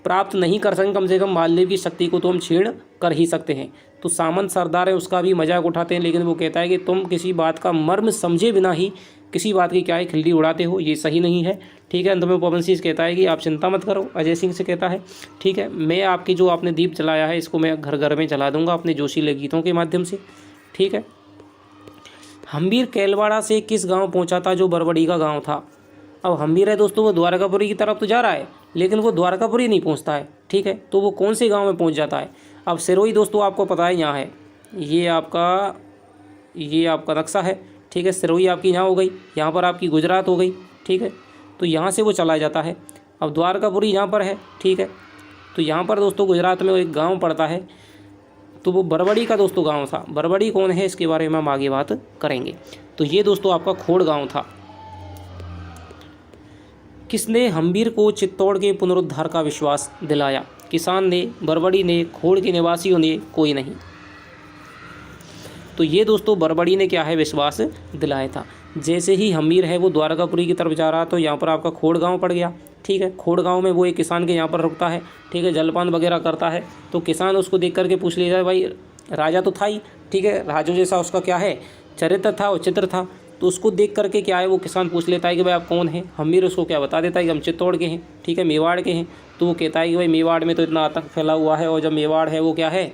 प्राप्त नहीं कर सकें, कम से कम मालदेव की शक्ति को तो हम छीण कर ही सकते हैं। तो सामंत सरदार है उसका भी मजाक उठाते हैं, लेकिन वो कहता है कि तुम किसी बात का मर्म समझे बिना ही किसी बात की क्या है खिल्ली उड़ाते हो, ये सही नहीं है, ठीक है। अंत में पवन सिंह कहता है कि आप चिंता मत करो, अजय सिंह से कहता है, ठीक है, मैं आपकी जो आपने दीप जलाया है इसको मैं घर घर में जला दूंगा अपने जोशीले गीतों के माध्यम से, ठीक है। हम्बीर कैलवाड़ा से किस गाँव पहुँचा था जो बरबड़ी का गाँव था? अब हम्बीर है दोस्तों वो द्वारकापुरी की तरफ तो जा रहा है, लेकिन वो द्वारकापुरी नहीं पहुंचता है, ठीक है। तो वो कौन से गांव में पहुंच जाता है? अब सिरोही दोस्तों आपको पता है यहाँ है, ये आपका नक्शा है, ठीक है। सिरोही आपकी यहाँ हो गई, यहाँ पर आपकी गुजरात हो गई, ठीक है। तो यहाँ से वो चला जाता है। अब द्वारकापुरी यहाँ पर है, ठीक है। तो यहाँ पर दोस्तों गुजरात में एक गांव पड़ता है, तो वो बरबड़ी का दोस्तों गांव था। बरबड़ी कौन है इसके बारे में हम आगे बात करेंगे। तो ये दोस्तों आपका खोड़ गांव था। किसने हम्बीर को चित्तौड़ के पुनरुद्धार का विश्वास दिलाया? किसान ने, बरबड़ी ने, खोड़ के निवासियों ने, कोई नहीं। तो ये दोस्तों बरबड़ी ने क्या है विश्वास दिलाया था। जैसे ही हम्बीर है वो द्वारकापुरी की तरफ जा रहा, तो यहाँ पर आपका खोड़ गांव पड़ गया। ठीक है, खोड़ गांव में वो एक किसान के यहाँ पर रुकता है। ठीक है, जलपान वगैरह करता है। तो किसान उसको देख करके पूछ लेता है, भाई राजा तो था ही, ठीक है, राजू जैसा उसका क्या है चरित्र था, वो चित्र था। तो उसको देख करके क्या है वो किसान पूछ लेता है कि भाई आप कौन हैं। हम्बीर उसको क्या बता देता है कि हम चित्तौड़ के हैं, ठीक है, मेवाड़ के हैं। तो वो कहता है कि भाई मेवाड़ में तो इतना आतंक फैला हुआ है, और जब मेवाड़ है वो क्या है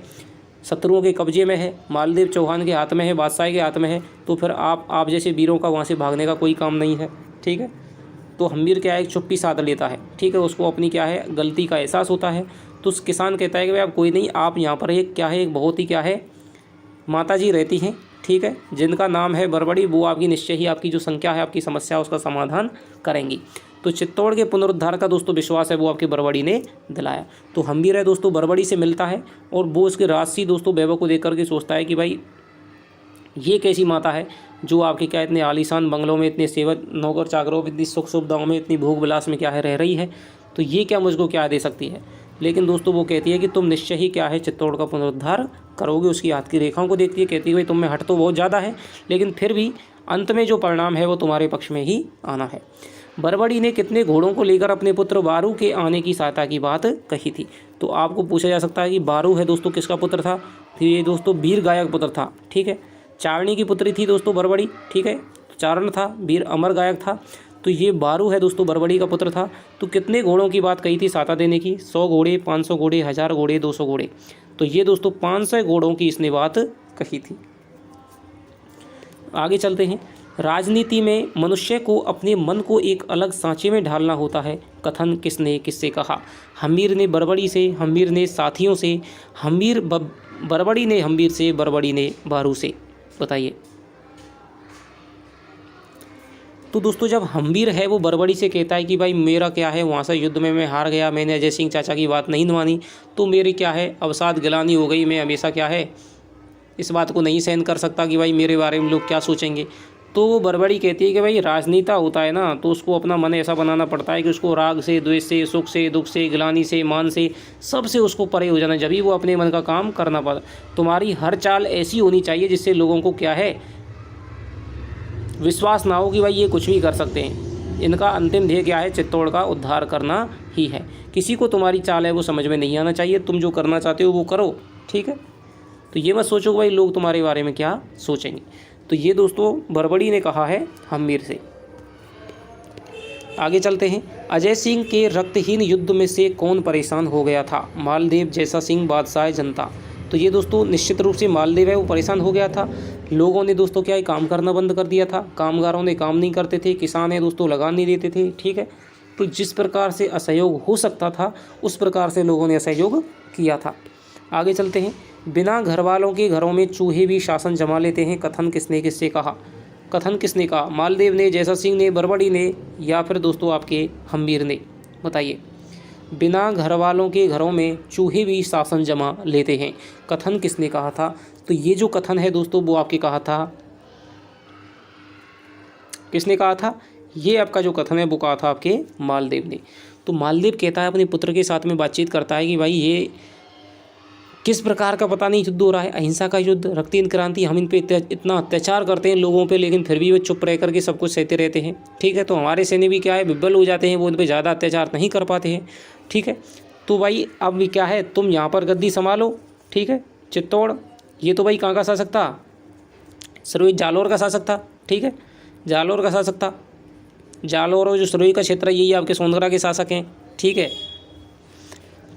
शत्रुओं के कब्जे में है, मालदेव चौहान के हाथ में है, बादशाह के हाथ में है। तो फिर आप जैसे वीरों का वहाँ से भागने का कोई काम नहीं है। ठीक है, तो हम्बीर क्या है एक चुप्पी साध लेता है। ठीक है, उसको अपनी क्या है गलती का एहसास होता है। तो उस किसान कहता है कि भाई आप कोई नहीं, आप यहाँ पर एक क्या है एक बहुत ही क्या है माता जी रहती हैं, ठीक है, जिनका नाम है बरबड़ी, वो आपकी निश्चय ही आपकी जो संख्या है आपकी समस्या उसका समाधान करेंगी। तो चित्तौड़ के पुनरुद्धार का दोस्तों विश्वास है वो आपकी बरबड़ी ने दिलाया। तो हम्बीर है दोस्तों बरबड़ी से मिलता है, और वो उसके राजसी दोस्तों वैभव को देख करके सोचता है कि भाई ये कैसी माता है जो आपके क्या इतने आलीशान बंगलों में, इतने सेवक नौकर चाकरों में, इतनी सुख सुविधाओं में, इतनी भोग विलास में क्या है रह रही है। तो ये क्या मुझको क्या दे सकती है। लेकिन दोस्तों वो कहती है कि तुम निश्चय ही क्या है चित्तौड़ का पुनरुद्धार करोगे। उसकी हाथ की रेखाओं को देखती है, कहती है भाई तुम में हट तो बहुत ज़्यादा है, लेकिन फिर भी अंत में जो परिणाम है वो तुम्हारे पक्ष में ही आना है। बरबड़ी ने कितने घोड़ों को लेकर अपने पुत्र बारू के आने की सहायता की बात कही थी? तो आपको पूछा जा सकता है कि बारू है दोस्तों किसका पुत्र था? फिर ये दोस्तों वीर गायक पुत्र था। ठीक है, चारणी की पुत्री थी दोस्तों बरबड़ी। ठीक है, चारण था, वीर अमर गायक था। तो ये बारू है दोस्तों बरबड़ी का पुत्र था। तो कितने घोड़ों की बात कही थी सहायता देने की? 100 घोड़े, 500 घोड़े, 1000 घोड़े, 200 घोड़े। तो ये दोस्तों 500 घोड़ों की इसने बात कही थी। आगे चलते हैं। राजनीति में मनुष्य को अपने मन को एक अलग सांचे में ढालना होता है। कथन किसने किससे कहा? हम्बीर ने बरबड़ी से, हम्बीर ने साथियों से, बरबड़ी ने हम्बीर से, बरबड़ी ने बारू से। बताइए। तो दोस्तों जब हम्बीर है वो बरबड़ी से कहता है कि भाई मेरा क्या है वहाँ से युद्ध में मैं हार गया, मैंने अजय सिंह चाचा की बात नहीं मानी, तो मेरी क्या है अवसाद गिलानी हो गई, मैं हमेशा क्या है इस बात को नहीं सहन कर सकता कि भाई मेरे बारे में लोग क्या सोचेंगे। तो वो बरबड़ी कहती है कि भाई राजनीता होता है ना, तो उसको अपना मन ऐसा बनाना पड़ता है कि उसको राग से, द्वेष से, सुख से, दुख से, गिलानी से, मान से, सब से उसको परे हो जाना, जब ही वो अपने मन का काम करना पड़ा। तुम्हारी हर चाल ऐसी होनी चाहिए जिससे लोगों को क्या है विश्वास ना हो कि भाई ये कुछ भी कर सकते हैं। इनका अंतिम ध्येय क्या है? चित्तौड़ का उद्धार करना ही है। किसी को तुम्हारी चाल है वो समझ में नहीं आना चाहिए, तुम जो करना चाहते हो वो करो। ठीक है, तो ये मत सोचो भाई लोग तुम्हारे बारे में क्या सोचेंगे। तो ये दोस्तों बरबड़ी ने कहा है हम्बीर से। आगे चलते हैं। अजय सिंह के रक्तहीन युद्ध में से कौन परेशान हो गया था? मालदेव, जैसा सिंह, बादशाह, जनता। तो ये दोस्तों निश्चित रूप से मालदेव है वो परेशान हो गया था। लोगों ने दोस्तों क्या है काम करना बंद कर दिया था, कामगारों ने काम नहीं करते थे, किसान है दोस्तों लगान नहीं देते थे। ठीक है, तो जिस प्रकार से असहयोग हो सकता था उस प्रकार से लोगों ने असहयोग किया था। आगे चलते हैं। बिना घर वालों के घरों में चूहे भी शासन जमा लेते हैं। कथन किसने किससे कहा? कथन किसने कहा? मालदेव ने, जैसा सिंह ने, बरबड़ी ने, या फिर दोस्तों आपके हम्बीर ने? बताइए। बिना घर वालों के घरों में चूहे भी शासन जमा लेते हैं, कथन किसने कहा था? तो ये जो कथन है दोस्तों वो आपके कहा था, किसने कहा था? ये आपका जो कथन है वो कहा था आपके मालदेव ने। तो मालदेव कहता है अपने पुत्र के साथ में बातचीत करता है कि भाई ये किस प्रकार का पता नहीं युद्ध हो रहा है, अहिंसा का युद्ध, रक्तहीन क्रांति, हम इन पे इतना अत्याचार करते हैं लोगों पे, लेकिन फिर भी वो चुप रह करके सब कुछ सहते रहते हैं। ठीक है, तो हमारे सैनिक भी क्या है विब्बल हो जाते हैं, वो उन पर ज़्यादा अत्याचार नहीं कर पाते हैं। ठीक है, तो भाई अब भी क्या है तुम यहाँ पर गद्दी संभालो। ठीक है, चित्तौड़ ये तो भाई कहाँ का शासक था? सिरोही जालौर का शासक था। ठीक है, जालौर का शासक था। जालौर और जो सिरोही का क्षेत्र है यही आपके सोनभद्र के शासक हैं। ठीक है,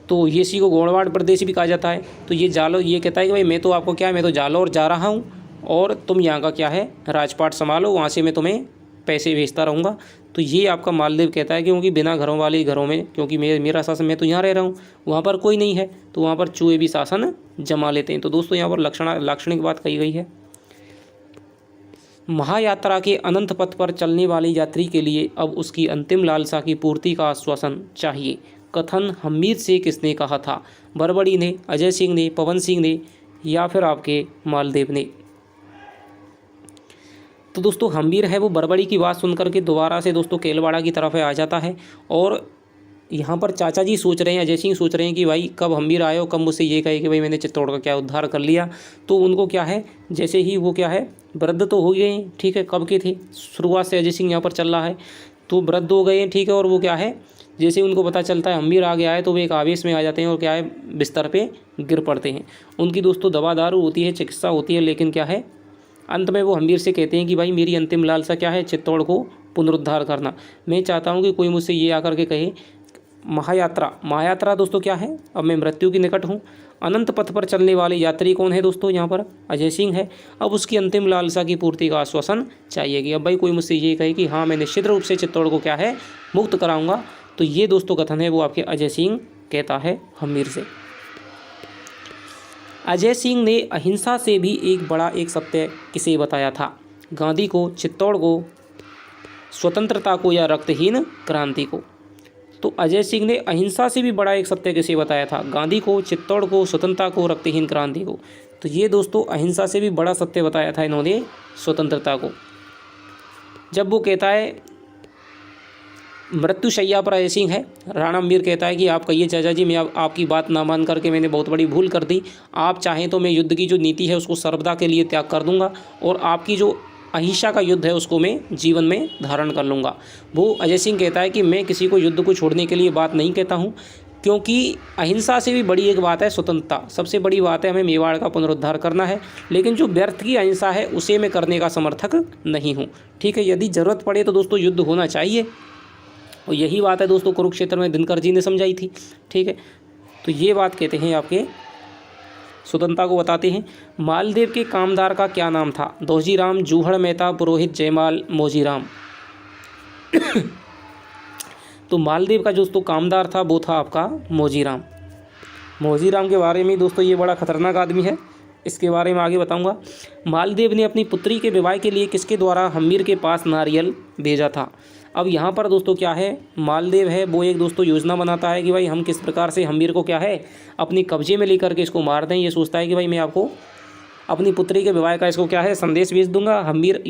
तो ये इसी को गोड़वाड़ प्रदेश भी कहा जाता है। तो ये जालौर ये कहता है कि भाई मैं तो आपको क्या है मैं तो जालौर जा रहा हूँ और तुम यहाँ का क्या है राजपाट संभालो, वहाँ से मैं तुम्हें पैसे भेजता रहूँगा। तो ये आपका मालदेव कहता है क्योंकि बिना घरों वाले घरों में, क्योंकि मेरा शासन मैं तो यहाँ रह रहा हूँ, वहाँ पर कोई नहीं है, तो वहाँ पर चूहे भी शासन जमा लेते हैं। तो दोस्तों यहाँ पर लाक्षणिक बात कही गई है। महायात्रा के अनंत पथ पर चलने वाली यात्री के लिए अब उसकी अंतिम लालसा की पूर्ति का आश्वासन चाहिए। कथन हम्मीर से किसने कहा था? बड़बड़ी ने, अजय सिंह ने, पवन सिंह ने या फिर आपके मालदेव ने? तो दोस्तों हम्मीर है वो बड़बड़ी की बात सुन करके दोबारा से दोस्तों केलवाड़ा की तरफ आ जाता है और यहाँ पर चाचा जी सोच रहे हैं, अजय सिंह सोच रहे हैं कि भाई कब हम्मीर आए और कब मुझसे ये कहे कि भाई मैंने चित्तौड़ का क्या उद्धार कर लिया। तो उनको क्या है, जैसे ही वो क्या है वृद्ध तो हो गए हैं, ठीक है, कब के थे, शुरुआत से अजय सिंह यहाँ पर चल रहा है, तो वृद्ध हो गए हैं, ठीक है, और वो क्या है जैसे उनको पता चलता है हम्मीर आ गया है तो वो एक आवेश में आ जाते हैं और क्या है बिस्तर पे गिर पड़ते हैं। उनकी दोस्तों दवा दारू होती है, चिकित्सा होती है, लेकिन क्या है अंत में वो हम्मीर से कहते हैं कि भाई मेरी अंतिम लालसा क्या है, चित्तौड़ को पुनरुद्धार करना। मैं चाहता हूँ कि कोई मुझसे ये आकर के कहे महायात्रा दोस्तों क्या है, अब मैं मृत्यु के निकट हूँ। अनंत पथ पर चलने वाले यात्री कौन है दोस्तों, यहाँ पर अजय सिंह है। अब उसकी अंतिम लालसा की पूर्ति का आश्वासन चाहिए कि अब भाई कोई मुझसे ये कहे कि हाँ मैं निश्चित रूप से चित्तौड़ को क्या है मुक्त कराऊंगा। तो ये दोस्तों कथन है वो आपके अजय सिंह कहता है हम्मीर से। अजय सिंह ने अहिंसा से भी एक सत्य किसे बताया था? गांधी को, चित्तौड़ को, स्वतंत्रता को या रक्तहीन क्रांति को? तो अजय सिंह ने अहिंसा से भी बड़ा एक सत्य किसे बताया था? गांधी को, चित्तौड़ को, स्वतंत्रता को, रक्तहीन क्रांति को? तो ये दोस्तों अहिंसा से भी बड़ा सत्य बताया था इन्होंने स्वतंत्रता को। जब वो कहता है मृत्युशैया पर अजय सिंह है, राणा हम्मीर कहता है कि आप कहिए चाचा जी, मैं आपकी बात ना मान करके मैंने बहुत बड़ी भूल कर दी। आप चाहें तो मैं युद्ध की जो नीति है उसको सर्वदा के लिए त्याग कर दूंगा और आपकी जो अहिंसा का युद्ध है उसको मैं जीवन में धारण कर लूँगा। वो अजय सिंह कहता है कि मैं किसी को युद्ध को छोड़ने के लिए बात नहीं कहता हूँ, क्योंकि अहिंसा से भी बड़ी एक बात है स्वतंत्रता। सबसे बड़ी बात है हमें मेवाड़ का पुनरुद्धार करना है, लेकिन जो व्यर्थ की अहिंसा है उसे मैं करने का समर्थक नहीं हूँ, ठीक है। यदि ज़रूरत पड़े तो दोस्तों युद्ध होना चाहिए, और यही बात है दोस्तों कुरुक्षेत्र में दिनकर जी ने समझाई थी, ठीक है। तो ये बात कहते हैं आपके स्वतंत्रता को बताते हैं। मालदेव के कामदार का क्या नाम था? दोजीराम, जूहड़ मेहता, पुरोहित, जयमाल, मोजीराम। तो मालदेव का जो दोस्तों कामदार था वो था आपका मोजीराम। मोजीराम के बारे में दोस्तों ये बड़ा खतरनाक आदमी है, इसके बारे में आगे बताऊंगा। मालदेव ने अपनी पुत्री के विवाह के लिए किसके द्वारा हम्मीर के पास नारियल भेजा था? अब यहाँ पर दोस्तों क्या है, मालदेव है वो एक दोस्तों योजना बनाता है कि भाई हम किस प्रकार से हम्मीर को क्या है अपनी कब्जे में लेकर के इसको मार दें। ये सोचता है कि भाई मैं आपको अपनी पुत्री के विवाह का इसको क्या है संदेश भेज दूंगा। हम्मीर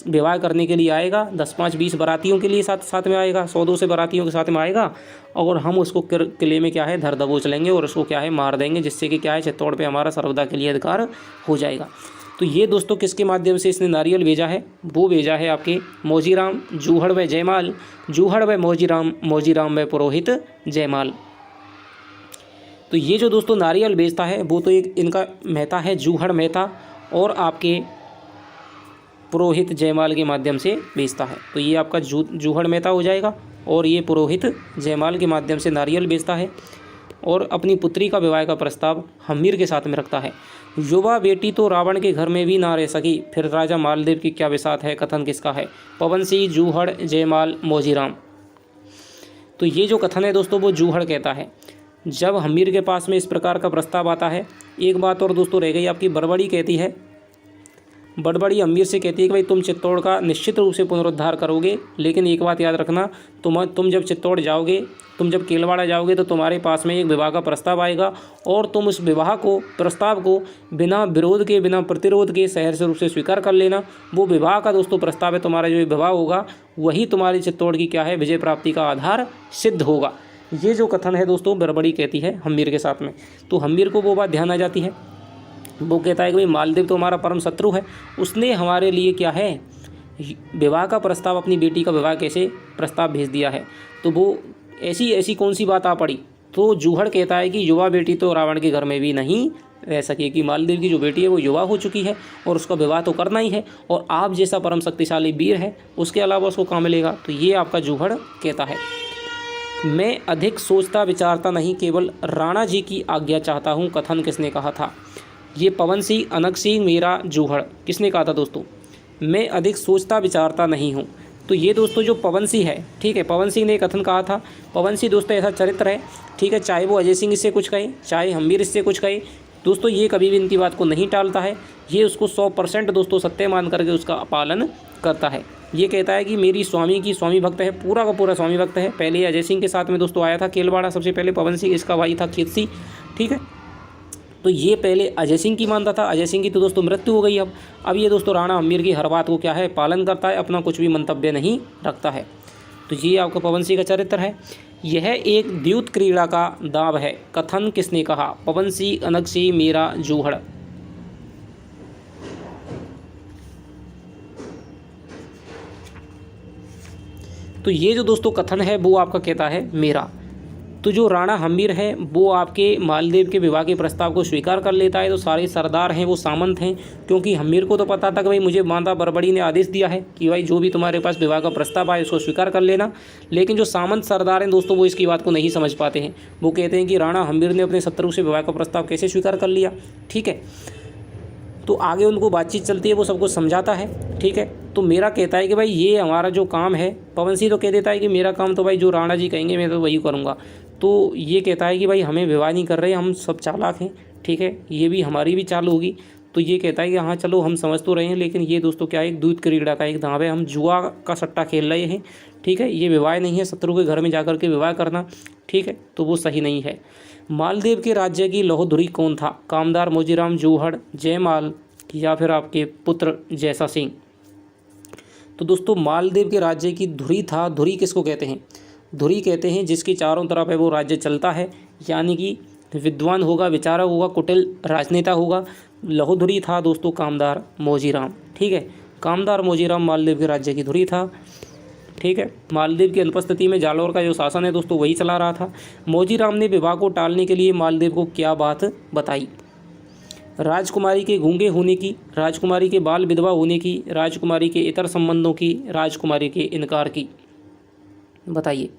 विवाह करने के लिए आएगा, 10, 5, 20 बारातियों के लिए साथ में आएगा, 100-200 बारातियों के साथ में आएगा, और हम उसको किले में क्या है धर दबोच लेंगे और उसको क्या है मार देंगे, जिससे कि क्या है चित्तौड़ पे हमारा सर्वदा के लिए अधिकार हो जाएगा। तो ये दोस्तों किसके माध्यम से इसने नारियल भेजा है? वो भेजा है आपके मोजीराम, जूहड़ व जयमाल, जूहड़ व मोजीराम, मोजीराम व पुरोहित जयमाल। तो ये जो दोस्तों नारियल बेचता है वो तो एक इनका मेहता है जूहड़ मेहता, और आपके पुरोहित जयमाल के माध्यम से बेचता है। तो ये आपका जूहड़ मेहता हो जाएगा, और ये पुरोहित जयमाल के माध्यम से नारियल बेचता है और अपनी पुत्री का विवाह का प्रस्ताव हम्मीर के साथ में रखता है। युवा बेटी तो रावण के घर में भी ना रह सकी, फिर राजा मालदेव की क्या बिसात है? कथन किसका है? पवन सिंह, जूहड़, जयमाल, मोजीराम। तो ये जो कथन है दोस्तों वो जूहड़ कहता है। जब हम्मीर के पास में इस प्रकार का प्रस्ताव आता है, एक बात और दोस्तों रह गई आपकी, बड़बड़ी कहती है, बड़बड़ी हम्मीर से कहती है कि भाई तुम चित्तौड़ का निश्चित रूप से पुनरुद्धार करोगे, लेकिन एक बात याद रखना, तुम जब चित्तौड़ जाओगे, तुम जब केलवाड़ा जाओगे तो तुम्हारे पास में एक विवाह का प्रस्ताव आएगा, और तुम उस विवाह को प्रस्ताव को बिना विरोध के, बिना प्रतिरोध के सहर्ष रूप से स्वीकार कर लेना। वो विवाह का दोस्तों प्रस्ताव है, तुम्हारा जो विवाह होगा वही तुम्हारी चित्तौड़ की क्या है विजय प्राप्ति का आधार सिद्ध होगा। ये जो कथन है दोस्तों बड़बड़ी कहती है हम्मीर के साथ में। तो हम्मीर को वो बात ध्यान आ जाती है, वो कहता है कि भाई मालदेव तो हमारा परम शत्रु है, उसने हमारे लिए क्या है विवाह का प्रस्ताव, अपनी बेटी का विवाह कैसे प्रस्ताव भेज दिया है। तो वो ऐसी कौन सी बात आ पड़ी? तो जूहड़ कहता है कि युवा बेटी तो रावण के घर में भी नहीं रह सके, कि मालदेव की जो बेटी है वो युवा हो चुकी है और उसका विवाह तो करना ही है, और आप जैसा परम शक्तिशाली वीर है उसके अलावा उसको कहाँ मिलेगा। तो ये आपका जूहड़ कहता है। मैं अधिक सोचता विचारता नहीं, केवल राणा जी की आज्ञा चाहता हूँ, कथन किसने कहा था? ये पवन सिंह, अनक सिंह, मीरा, जूहड़, किसने कहा था दोस्तों? मैं अधिक सोचता विचारता नहीं हूँ। तो ये दोस्तों जो पवन सिंह है, ठीक है, पवन सिंह ने कथन कहा था। पवन सिंह दोस्तों ऐसा चरित्र है, ठीक है, चाहे वो अजय सिंह इससे कुछ कहे, चाहे हम्मीर इससे कुछ कहे, दोस्तों ये कभी भी इनकी बात को नहीं टालता है, ये उसको 100% दोस्तों सत्य मान करके उसका पालन करता है। ये कहता है कि मेरी स्वामी की स्वामी भक्त है, पूरा का पूरा स्वामी भक्त है। पहले ये अजय सिंह के साथ में दोस्तों आया था केलवाड़ा, सबसे पहले पवन सिंह इसका भाई था कीर्ति, ठीक है। तो ये पहले अजय सिंह की मानता था, अजय सिंह की तो दोस्तों मृत्यु हो गई। अब ये दोस्तों राणा हम्मीर की हर बात को क्या है पालन करता है, अपना कुछ भी मंतव्य नहीं रखता है। तो ये आपका पवन सिंह का चरित्र है। यह एक द्यूत क्रीड़ा का दाव है, कथन किसने कहा? पवन सिंह अनग सिंह मेरा जूहड़। तो ये जो दोस्तों कथन है वो आपका कहता है मेरा। तो जो राणा हम्मीर है वो आपके मालदेव के विवाह के प्रस्ताव को स्वीकार कर लेता है। तो सारे सरदार हैं वो सामंत हैं, क्योंकि हम्मीर को तो पता था कि भाई मुझे माता बरबड़ी ने आदेश दिया है कि भाई जो भी तुम्हारे पास विवाह का प्रस्ताव आए उसको स्वीकार कर लेना। लेकिन जो सामंत सरदार हैं दोस्तों वो इसकी बात को नहीं समझ पाते हैं। वो कहते हैं कि राणा हम्मीर ने अपने शत्रु से विवाह का प्रस्ताव कैसे स्वीकार कर लिया, ठीक है। तो आगे उनको बातचीत चलती है, वो सबको समझाता है, ठीक है। तो मेरा कहता है कि भाई ये हमारा जो काम है, पवन सिंह तो कह देता है कि मेरा काम तो भाई जो राणा जी कहेंगे मैं तो वही करूँगा। तो ये कहता है कि भाई हमें विवाह नहीं कर रहे, हम सब चालाक हैं, ठीक है, ये भी हमारी भी चाल होगी। तो ये कहता है कि हाँ चलो हम समझ तो रहे हैं, लेकिन ये दोस्तों क्या है, एक दूध क्रीड़ा का एक दांव है, हम जुआ का सट्टा खेल रहे हैं, ठीक है। ये विवाह नहीं है, शत्रु के घर में जाकर के विवाह करना, ठीक है, तो वो सही नहीं है। मालदेव के राज्य की लौहधुरी कौन था? कामदार मोजीराम जूहड़, जयमाल, या फिर आपके पुत्र जैसा सिंह। तो दोस्तों मालदेव के राज्य की धुरी था। धुरी किसको कहते हैं? धुरी कहते हैं जिसकी चारों तरफ है वो राज्य चलता है, यानी कि विद्वान होगा, विचारक होगा, कुटिल राजनेता होगा। लौहधुरी था दोस्तों कामदार मोजीराम, ठीक है। कामदार मोजीराम मालदेव के राज्य की धुरी था, ठीक है। मालदेव की अनुपस्थिति में जालौर का जो शासन है दोस्तों वही चला रहा था। मोजीराम ने विवाह को टालने के लिए मालदेव को क्या बात बताई? राजकुमारी के गूंगे होने की, राजकुमारी के बाल विधवा होने की, राजकुमारी के इतर संबंधों की, राजकुमारी के इनकार की। बताइए।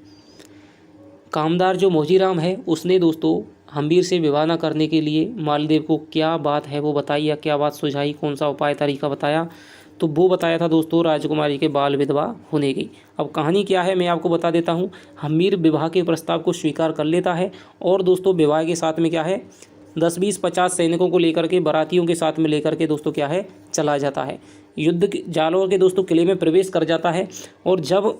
कामदार जो मोजीराम है उसने दोस्तों हम्मीर से विवाह न करने के लिए मालदेव को क्या बात है वो बताई, या क्या बात सुझाई, कौन सा उपाय तरीका बताया? तो वो बताया था दोस्तों राजकुमारी के बाल विधवा होने की। अब कहानी क्या है मैं आपको बता देता हूँ। हम्मीर विवाह के प्रस्ताव को स्वीकार कर लेता है, और दोस्तों विवाह के साथ में क्या है 10, 20, 50 सैनिकों को लेकर के, बारातियों के साथ में लेकर के दोस्तों क्या है चला जाता है। युद्ध जालौर के दोस्तों किले में प्रवेश कर जाता है। और जब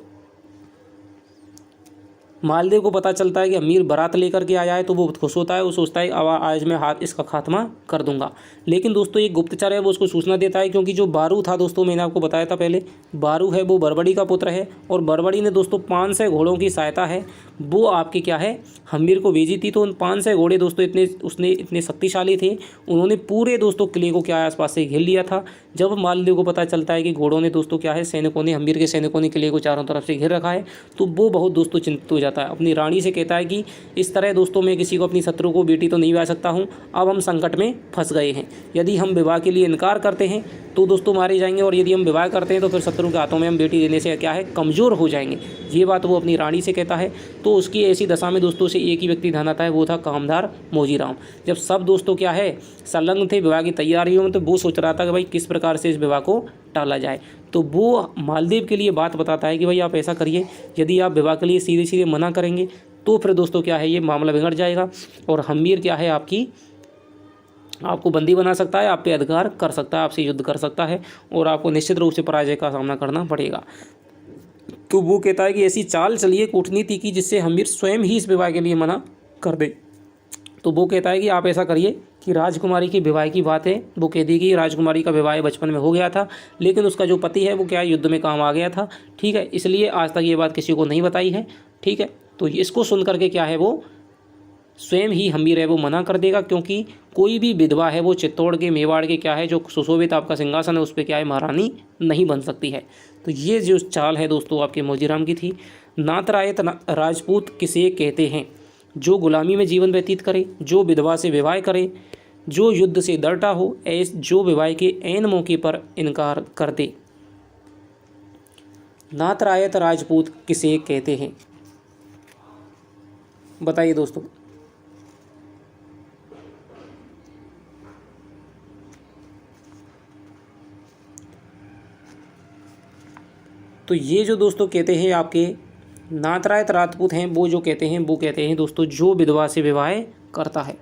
मालदेव को पता चलता है कि हम्मीर बारात लेकर के आया है तो वो बहुत खुश होता है। वो सोचता है अब आज मैं हाथ इसका खात्मा कर दूंगा। लेकिन दोस्तों एक गुप्तचर है वो उसको सूचना देता है, क्योंकि जो बारू था दोस्तों मैंने आपको बताया था पहले, बारू है वो बरबड़ी का पुत्र है, और बरबड़ी ने दोस्तों 500 घोड़ों की सहायता है वो आपके क्या है हम्मीर को भेजी थी। तो उन 500 घोड़े दोस्तों इतने शक्तिशाली थे, उन्होंने पूरे दोस्तों किले को क्या है आसपास से घेर लिया था। जब मालदेव को पता चलता है कि घोड़ों ने दोस्तों क्या है सैनिकों ने, हम्मीर के सैनिकों ने किले को चारों तरफ से घेर रखा है, तो वो बहुत दोस्तों चिंतित हो जाता है। अपनी रानी से कहता है कि इस तरह दोस्तों मैं किसी को, अपनी शत्रु को बेटी तो नहीं बना सकता हूँ, अब हम संकट में फंस गए हैं। यदि हम विवाह के लिए इनकार करते हैं तो दोस्तों मारे जाएंगे, और यदि हम विवाह करते हैं तो फिर शत्रु के हाथों में हम बेटी देने से क्या है कमज़ोर हो जाएंगे। ये बात वो अपनी रानी से कहता है। तो उसकी ऐसी दशा में दोस्तों से एक ही व्यक्ति ध्यान आता है, वो था कामदार मोजीराम। जब सब दोस्तों क्या है संलग्न थे विवाह की तैयारियों में, तो वो सोच रहा था कि भाई किस प्रकार से इस विवाह को टाला जाए। तो वो मालदेव के लिए बात बताता है कि भाई आप ऐसा करिए, यदि आप विवाह के लिए सीधे सीधे मना करेंगे तो फिर दोस्तों क्या है ये मामला बिगड़ जाएगा, और हम्मीर क्या है आपको बंदी बना सकता है, आप पे अधिकार कर सकता है, आपसे युद्ध कर सकता है, और आपको निश्चित रूप से पराजय का सामना करना पड़ेगा। तो वो कहता है कि ऐसी चाल चलिए कूटनीति की जिससे हम्मीर स्वयं ही इस विवाह के लिए मना कर दे। तो वो कहता है कि आप ऐसा करिए कि राजकुमारी की विवाह की बात है, वो कह दी कि राजकुमारी का विवाह बचपन में हो गया था, लेकिन उसका जो पति है वो क्या युद्ध में काम आ गया था, ठीक है, इसलिए आज तक ये बात किसी को नहीं बताई है, ठीक है। तो इसको सुन करके क्या है वो स्वयं ही हम्मीर है वो मना कर देगा, क्योंकि कोई भी विधवा है वो चित्तौड़ के मेवाड़ के क्या है जो सुशोभित आपका सिंहासन है उस पर क्या है महारानी नहीं बन सकती है। तो ये जो चाल है दोस्तों आपके मोजीराम की थी। नातरायत राजपूत किसे कहते हैं? जो गुलामी में जीवन व्यतीत करे, जो विधवा से विवाह करे, जो युद्ध से डरता हो, जो विवाह के ऐन मौके पर इनकार कर दे। नातरायत राजपूत किसे कहते हैं? बताइए दोस्तों। तो ये जो दोस्तों कहते हैं आपके नातरायत राजपूत हैं, वो जो कहते हैं वो कहते हैं दोस्तों जो विधवा से विवाह करता है।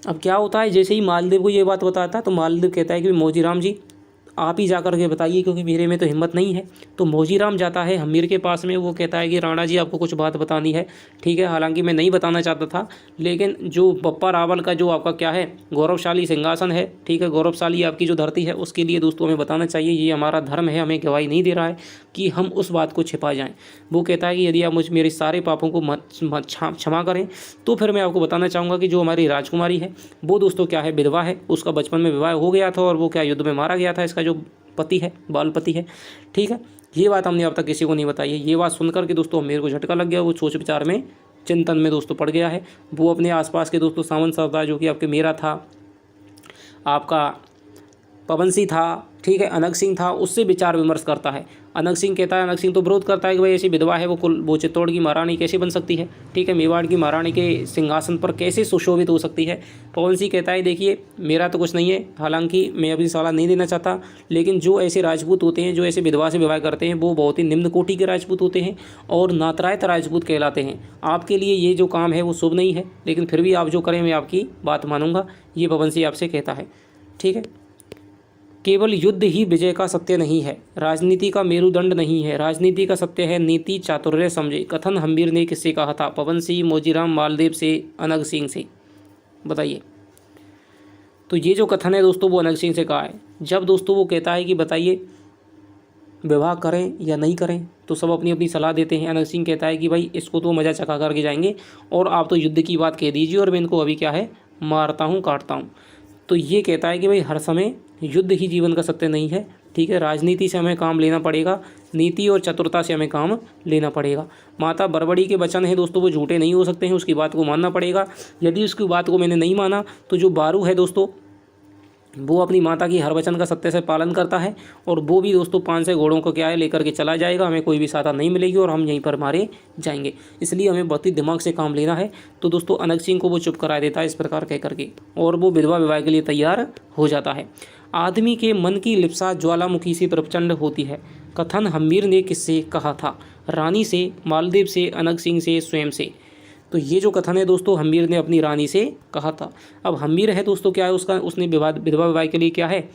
अब क्या होता है, जैसे ही मालदेव को ये बात बताता है तो मालदेव कहता है कि मौजीराम जी आप ही जा कर के बताइए, क्योंकि मेरे में तो हिम्मत नहीं है। तो मौजीराम जाता है हम्मीर के पास में, वो कहता है कि राणा जी आपको कुछ बात बतानी है। ठीक है, हालांकि मैं नहीं बताना चाहता था, लेकिन जो बप्पा रावल का जो आपका क्या है गौरवशाली सिंहासन है, ठीक है, गौरवशाली आपकी जो धरती है, उसके लिए दोस्तों हमें बताना चाहिए, ये हमारा धर्म है, हमें गवाही नहीं दे रहा है कि हम उस बात को छिपा जाएँ। वो कहता है कि यदि आप मुझ मेरे सारे पापों को क्षमा करें तो फिर मैं आपको बताना चाहूँगा कि जो हमारी राजकुमारी है वो दोस्तों क्या है विधवा है, उसका बचपन में विवाह हो गया था और वो क्या युद्ध में मारा गया था, इसका जो पति है बाल पति है। ठीक है, ये बात हमने अब तक किसी को नहीं बताई है। ये बात सुनकर के दोस्तों मेरे को झटका लग गया, वो सोच विचार में चिंतन में दोस्तों पड़ गया है। वो अपने आसपास के दोस्तों सामंत सरदार जो कि आपके मेरा था, आपका पवन सिंह था, ठीक है, अनग सिंह था, उससे विचार विमर्श करता है। अनग सिंह कहता है, अनग सिंह तो विरोध करता है कि भाई ऐसी विधवा है वो चित्तौड़ की महारानी कैसे बन सकती है, ठीक है, मेवाड़ की महारानी के सिंहासन पर कैसे सुशोभित हो सकती है। पवन सिंह कहता है देखिए मेरा तो कुछ नहीं है, हालांकि मैं अभी सलाह नहीं देना चाहता, लेकिन जो ऐसे राजपूत होते हैं जो ऐसे विधवा से विवाह करते हैं वो बहुत ही निम्न कोटि के राजपूत होते हैं और नातरायत राजपूत कहलाते हैं। आपके लिए ये जो काम है वो शुभ नहीं है, लेकिन फिर भी आप जो करें मैं आपकी बात मानूंगा, ये पवन सिंह आपसे कहता है। ठीक है, केवल युद्ध ही विजय का सत्य नहीं है, राजनीति का मेरुदंड नहीं है, राजनीति का सत्य है नीति चातुर्य समझे। कथन हम्मीर ने किससे कहा था? पवन सिंह, मौजीराम, मालदेव से, अनग सिंह से। बताइए। तो ये जो कथन है दोस्तों वो अनग सिंह से कहा है। जब दोस्तों वो कहता है कि बताइए विवाह करें या नहीं करें, तो सब अपनी अपनी सलाह देते हैं। अनग सिंह कहता है कि भाई इसको तो मज़ा चखा करके जाएंगे और आप तो युद्ध की बात कह दीजिए और मैं इनको अभी क्या है मारता हूँ काटता हूँ। तो ये कहता है कि भाई हर समय युद्ध ही जीवन का सत्य नहीं है, ठीक है, राजनीति से हमें काम लेना पड़ेगा, नीति और चतुरता से हमें काम लेना पड़ेगा। माता बरबड़ी के वचन है दोस्तों वो झूठे नहीं हो सकते हैं, उसकी बात को मानना पड़ेगा। यदि उसकी बात को मैंने नहीं माना तो जो बारू है दोस्तों वो अपनी माता की हर वचन का सत्य से पालन करता है और वो भी दोस्तों 500 घोड़ों को क्या है लेकर के चला जाएगा, हमें कोई भी सहायता नहीं मिलेगी और हम यहीं पर मारे जाएंगे। इसलिए हमें बहुत ही दिमाग से काम लेना है। तो दोस्तों अनग सिंह को वो चुप करा देता है इस प्रकार कह करके और वो विधवा विवाह के लिए तैयार हो जाता है। आदमी के मन की लिप्सा ज्वालामुखी से प्रचंड होती है। कथन हम्मीर ने किससे कहा था? रानी से, मालदेव से, अनग सिंह से, स्वयं से। तो ये जो कथन है दोस्तों हम्मीर ने अपनी रानी से कहा था। अब हम्मीर है दोस्तों क्या है उसने विधवा विवाह के लिए क्या है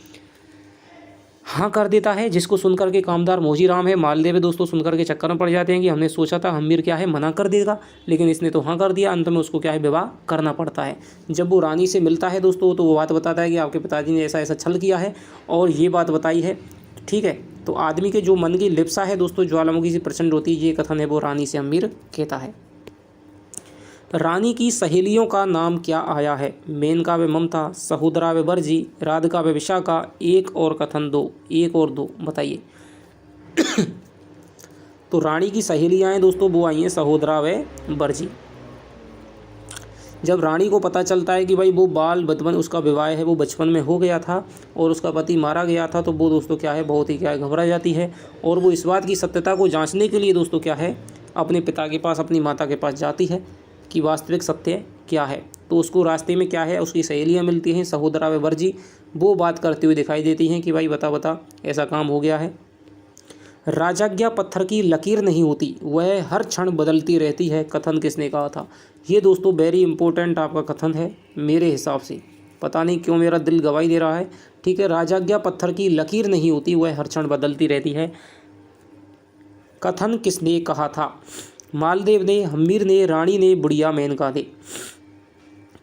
हाँ कर देता है, जिसको सुनकर के कामदार मौजीराम है, मालदेव है दोस्तों सुनकर के चक्कर में पड़ जाते हैं कि हमने सोचा था हम्मीर क्या है मना कर देगा, लेकिन इसने तो हाँ कर दिया। अंत में उसको क्या है विवाह करना पड़ता है। जब वो रानी से मिलता है दोस्तों तो वो बात बताता है कि आपके पिताजी ने ऐसा ऐसा छल किया है और ये बात बताई है। ठीक है, तो आदमी के जो मन की लिप्सा है दोस्तों ज्वालामुखी से प्रचंड होती है, ये कथन है वो रानी से हम्मीर कहता है। रानी की सहेलियों का नाम क्या आया है? मेनका व ममता, सहोदरा व बरजी, राधिका व विशाखा, एक और कथन दो, एक और दो, बताइए। तो रानी की सहेलियां हैं दोस्तों वो आई हैं सहोदरा व बरजी। जब रानी को पता चलता है कि भाई वो बाल बचपन उसका विवाह है वो बचपन में हो गया था और उसका पति मारा गया था, तो वो दोस्तों क्या है बहुत ही क्या है घबरा जाती है और वो इस बात की सत्यता को जांचने के लिए दोस्तों क्या है अपने पिता के पास, अपनी माता के पास जाती है कि वास्तविक सत्य क्या है। तो उसको रास्ते में क्या है उसकी सहेलियां मिलती हैं सहोदरा व बरजी, वो बात करते हुए दिखाई देती हैं कि भाई बता ऐसा काम हो गया है। राजाज्ञा पत्थर की लकीर नहीं होती, वह हर क्षण बदलती रहती है। कथन किसने कहा था? ये दोस्तों वेरी इंपॉर्टेंट आपका कथन है मेरे हिसाब से, पता नहीं क्यों मेरा दिल गवाही दे रहा है। ठीक है, राजाज्ञा पत्थर की लकीर नहीं होती, वह हर क्षण बदलती रहती है। कथन किसने कहा था? मालदेव ने, हम्मीर ने, रानी ने, बुढ़िया मेनका ने।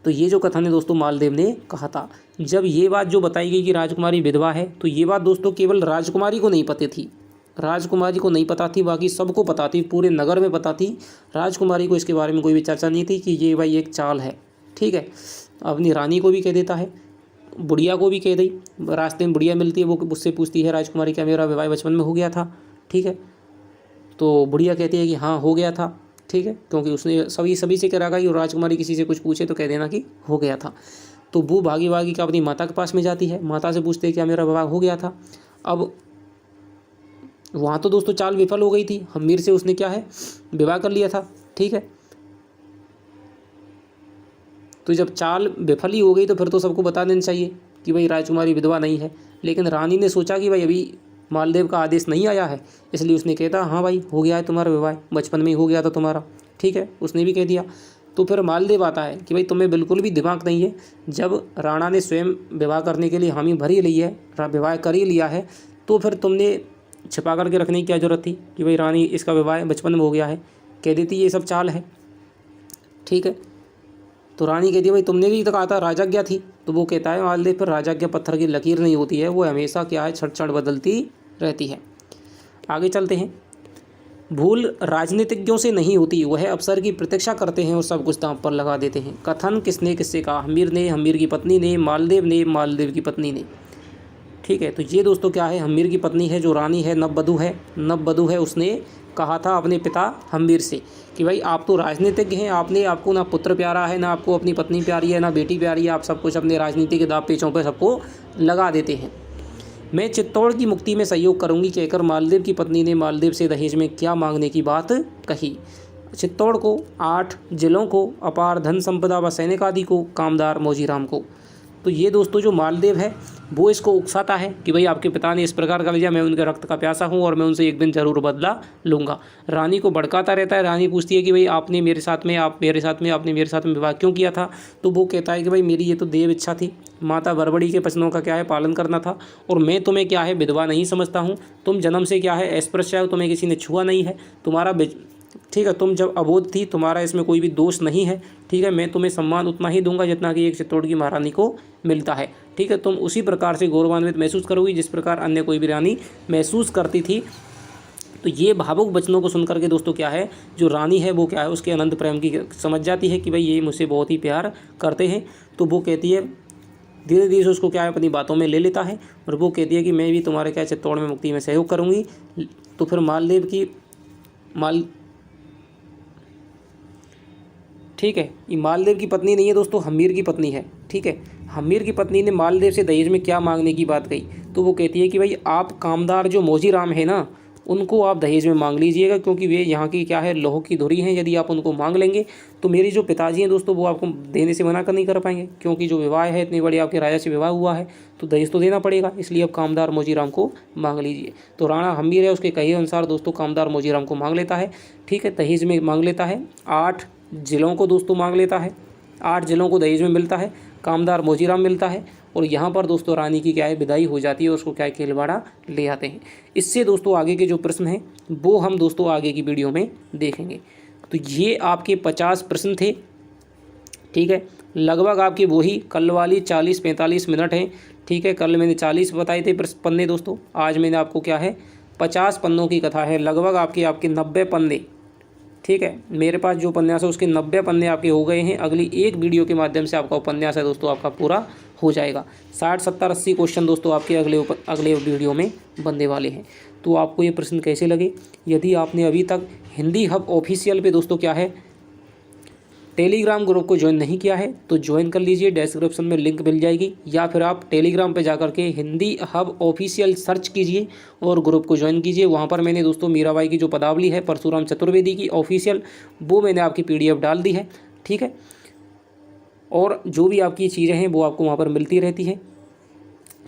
तो ये जो कथन है दोस्तों मालदेव ने कहा था। जब ये बात जो बताई गई कि राजकुमारी विधवा है, तो ये बात दोस्तों केवल राजकुमारी को नहीं पता थी, राजकुमारी को नहीं पता थी, बाकी सबको पता थी, पूरे नगर में पता थी। राजकुमारी को इसके बारे में कोई भी चर्चा नहीं थी कि ये भाई एक चाल है। ठीक है, अपनी रानी को भी कह देता है, बुढ़िया को भी कह दी। रास्ते में बुढ़िया मिलती है, वो उससे पूछती है राजकुमारी क्या मेरा विवाह बचपन में हो गया था? ठीक है, तो बुढ़िया कहती है कि हाँ हो गया था। ठीक है, क्योंकि उसने सभी से कह रखा कि राजकुमारी किसी से कुछ पूछे तो कह देना कि हो गया था। तो वो भागी का अपनी माता के पास में जाती है, माता से पूछते हैं क्या मेरा विवाह हो गया था। अब वहाँ तो दोस्तों चाल विफल हो गई थी, हम्मीर से उसने क्या है विवाह कर लिया था। ठीक है, तो जब चाल विफल ही हो गई तो फिर तो सबको बता देना चाहिए कि भाई राजकुमारी विधवा नहीं है। लेकिन रानी ने सोचा कि भाई अभी मालदेव का आदेश नहीं आया है, इसलिए उसने कहता हाँ भाई हो गया है तुम्हारा विवाह, बचपन में ही हो गया था तुम्हारा। ठीक है, उसने भी कह दिया। तो फिर मालदेव आता है कि भाई तुम्हें बिल्कुल भी दिमाग नहीं है। जब राणा ने स्वयं विवाह करने के लिए हामी भर ही ली है, विवाह कर ही लिया है, तो फिर तुमने छिपा करके रखने की क्या ज़रूरत थी कि भाई रानी इसका विवाह बचपन में हो गया है, कह देती ये सब चाल है। ठीक है, तो रानी कहती है भाई तुमने भी तो कहा था राजाज्ञा थी। तो वो कहता है मालदेव फिर राजाज्ञा पत्थर की लकीर नहीं होती है, वो हमेशा क्या है, क्षण क्षण बदलती रहती है। आगे चलते हैं। भूल राजनीतिज्ञों से नहीं होती, वह अवसर की प्रतीक्षा करते हैं और सब कुछ दांव पर लगा देते हैं। कथन किसने किससे कहा? हमीर ने, हमीर की पत्नी ने, मालदेव ने, मालदेव की पत्नी ने। ठीक है, तो ये दोस्तों क्या है, हमीर की पत्नी है जो रानी है, नववधू है, उसने कहा था अपने पिता हमीर से कि भाई आप तो राजनीतिज्ञ हैं, आपको ना पुत्र प्यारा है, ना आपको अपनी पत्नी प्यारी है, ना बेटी प्यारी है, आप सब कुछ अपने राजनीति के दाव पेचों पर सबको लगा देते हैं। मैं चित्तौड़ की मुक्ति में सहयोग करूंगी कहकर मालदेव की पत्नी ने मालदेव से दहेज में क्या मांगने की बात कही? चित्तौड़ को, 8 जिलों को, अपार धन संपदा व सैनिक आदि को, कामदार मौजीराम को। तो ये दोस्तों जो मालदेव है वो इसको उकसाता है कि भाई आपके पिता ने इस प्रकार कर लिया, मैं उनके रक्त का प्यासा हूँ और मैं उनसे एक दिन ज़रूर बदला लूँगा। रानी को भड़काता रहता है। रानी पूछती है कि भाई आपने मेरे साथ में विवाह क्यों किया था? तो वो कहता है कि भाई मेरी ये तो देव इच्छा थी, माता बरबड़ी के वचनों का क्या है पालन करना था, और मैं तुम्हें क्या है विधवा नहीं समझता हूँ। तुम जन्म से क्या है अस्पृश्य हो, तुम्हें किसी ने छुआ नहीं है, तुम्हारा ठीक है, तुम जब अबोध थी, तुम्हारा इसमें कोई भी दोष नहीं है। ठीक है, मैं तुम्हें सम्मान उतना ही दूंगा जितना कि एक चित्तौड़ की महारानी को मिलता है। ठीक है, तुम उसी प्रकार से गौरवान्वित महसूस करोगी जिस प्रकार अन्य कोई भी रानी महसूस करती थी। तो ये भावुक वचनों को सुनकर के दोस्तों क्या है, जो रानी है वो क्या है, उसके अनंत प्रेम की समझ जाती है कि भाई ये मुझसे बहुत ही प्यार करते हैं। तो वो कहती है, धीरे धीरे से उसको क्या है अपनी बातों में ले लेता है, और वो कहती है कि मैं भी तुम्हारे क्या चित्तौड़ में मुक्ति में सहयोग करूँगी। तो फिर मालदेव की ठीक है, ये मालदेव की पत्नी नहीं है दोस्तों, हमीर की पत्नी है। ठीक है, हमीर की पत्नी ने मालदेव से दहेज में क्या मांगने की बात कही? तो वो कहती है कि भाई आप कामदार जो मौजीराम है ना, उनको आप दहेज में मांग लीजिएगा, क्योंकि वे यहाँ की क्या है, लोह की धुरी हैं। यदि आप उनको मांग लेंगे तो मेरे जो पिताजी हैं दोस्तों वो आपको देने से मना कर नहीं कर पाएंगे, क्योंकि जो विवाह है, इतनी बड़ी आपके राजा से विवाह हुआ है तो दहेज तो देना पड़ेगा, इसलिए आप कामदार मौजीराम को मांग लीजिए। तो राणा हमीर है, उसके कहे अनुसार दोस्तों कामदार मौजीराम को मांग लेता है। ठीक है, दहेज में मांग लेता है, 8 जिलों को दोस्तों मांग लेता है, 8 जिलों को दहेज में मिलता है, कामदार मौजीराम मिलता है, और यहाँ पर दोस्तों रानी की क्या है विदाई हो जाती है, और उसको क्या है केलवाड़ा ले आते हैं। इससे दोस्तों आगे के जो प्रश्न हैं वो हम दोस्तों आगे की वीडियो में देखेंगे। तो ये आपके 50 प्रश्न थे। ठीक है, लगभग आपकी वही कल वाली 40-45 मिनट हैं। ठीक है, कल मैंने 40 बताए थे पन्ने दोस्तों, आज मैंने आपको क्या है 50 पन्नों की कथा है, लगभग आपके 90 पन्ने। ठीक है, मेरे पास जो उपन्यास है उसके 90 पन्ने आपके हो गए हैं। अगली एक वीडियो के माध्यम से आपका उपन्यास है दोस्तों आपका पूरा हो जाएगा। 60, 70, 80 क्वेश्चन दोस्तों आपके अगले वीडियो में बनने वाले हैं। तो आपको ये प्रश्न कैसे लगे? यदि आपने अभी तक हिंदी हब ऑफिशियल पे दोस्तों क्या है टेलीग्राम ग्रुप को ज्वाइन नहीं किया है तो ज्वाइन कर लीजिए, डिस्क्रिप्शन में लिंक मिल जाएगी, या फिर आप टेलीग्राम पे जाकर के हिंदी हब ऑफिशियल सर्च कीजिए और ग्रुप को ज्वाइन कीजिए। वहाँ पर मैंने दोस्तों मीराबाई की जो पदावली है परशुराम चतुर्वेदी की ऑफिशियल, वो मैंने आपकी PDF डाल दी है। ठीक है, और जो भी आपकी चीज़ें हैं वो आपको वहाँ पर मिलती रहती हैं।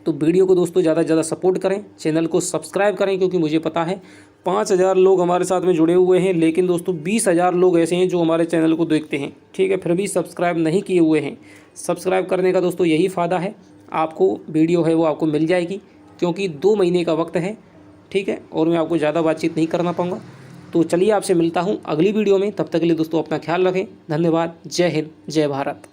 तो वीडियो को दोस्तों ज़्यादा से ज़्यादा सपोर्ट करें, चैनल को सब्सक्राइब करें, क्योंकि मुझे पता है 5000 लोग हमारे साथ में जुड़े हुए हैं, लेकिन दोस्तों 20,000 लोग ऐसे हैं जो हमारे चैनल को देखते हैं। ठीक है, फिर भी सब्सक्राइब नहीं किए हुए हैं। सब्सक्राइब करने का दोस्तों यही फ़ायदा है, आपको वीडियो है वो आपको मिल जाएगी, क्योंकि 2 महीने का वक्त है। ठीक है, और मैं आपको ज़्यादा बातचीत नहीं करना पाऊँगा। तो चलिए आपसे मिलता हूँ अगली वीडियो में, तब तक के लिए दोस्तों अपना ख्याल रखें। धन्यवाद। जय हिंद, जय भारत।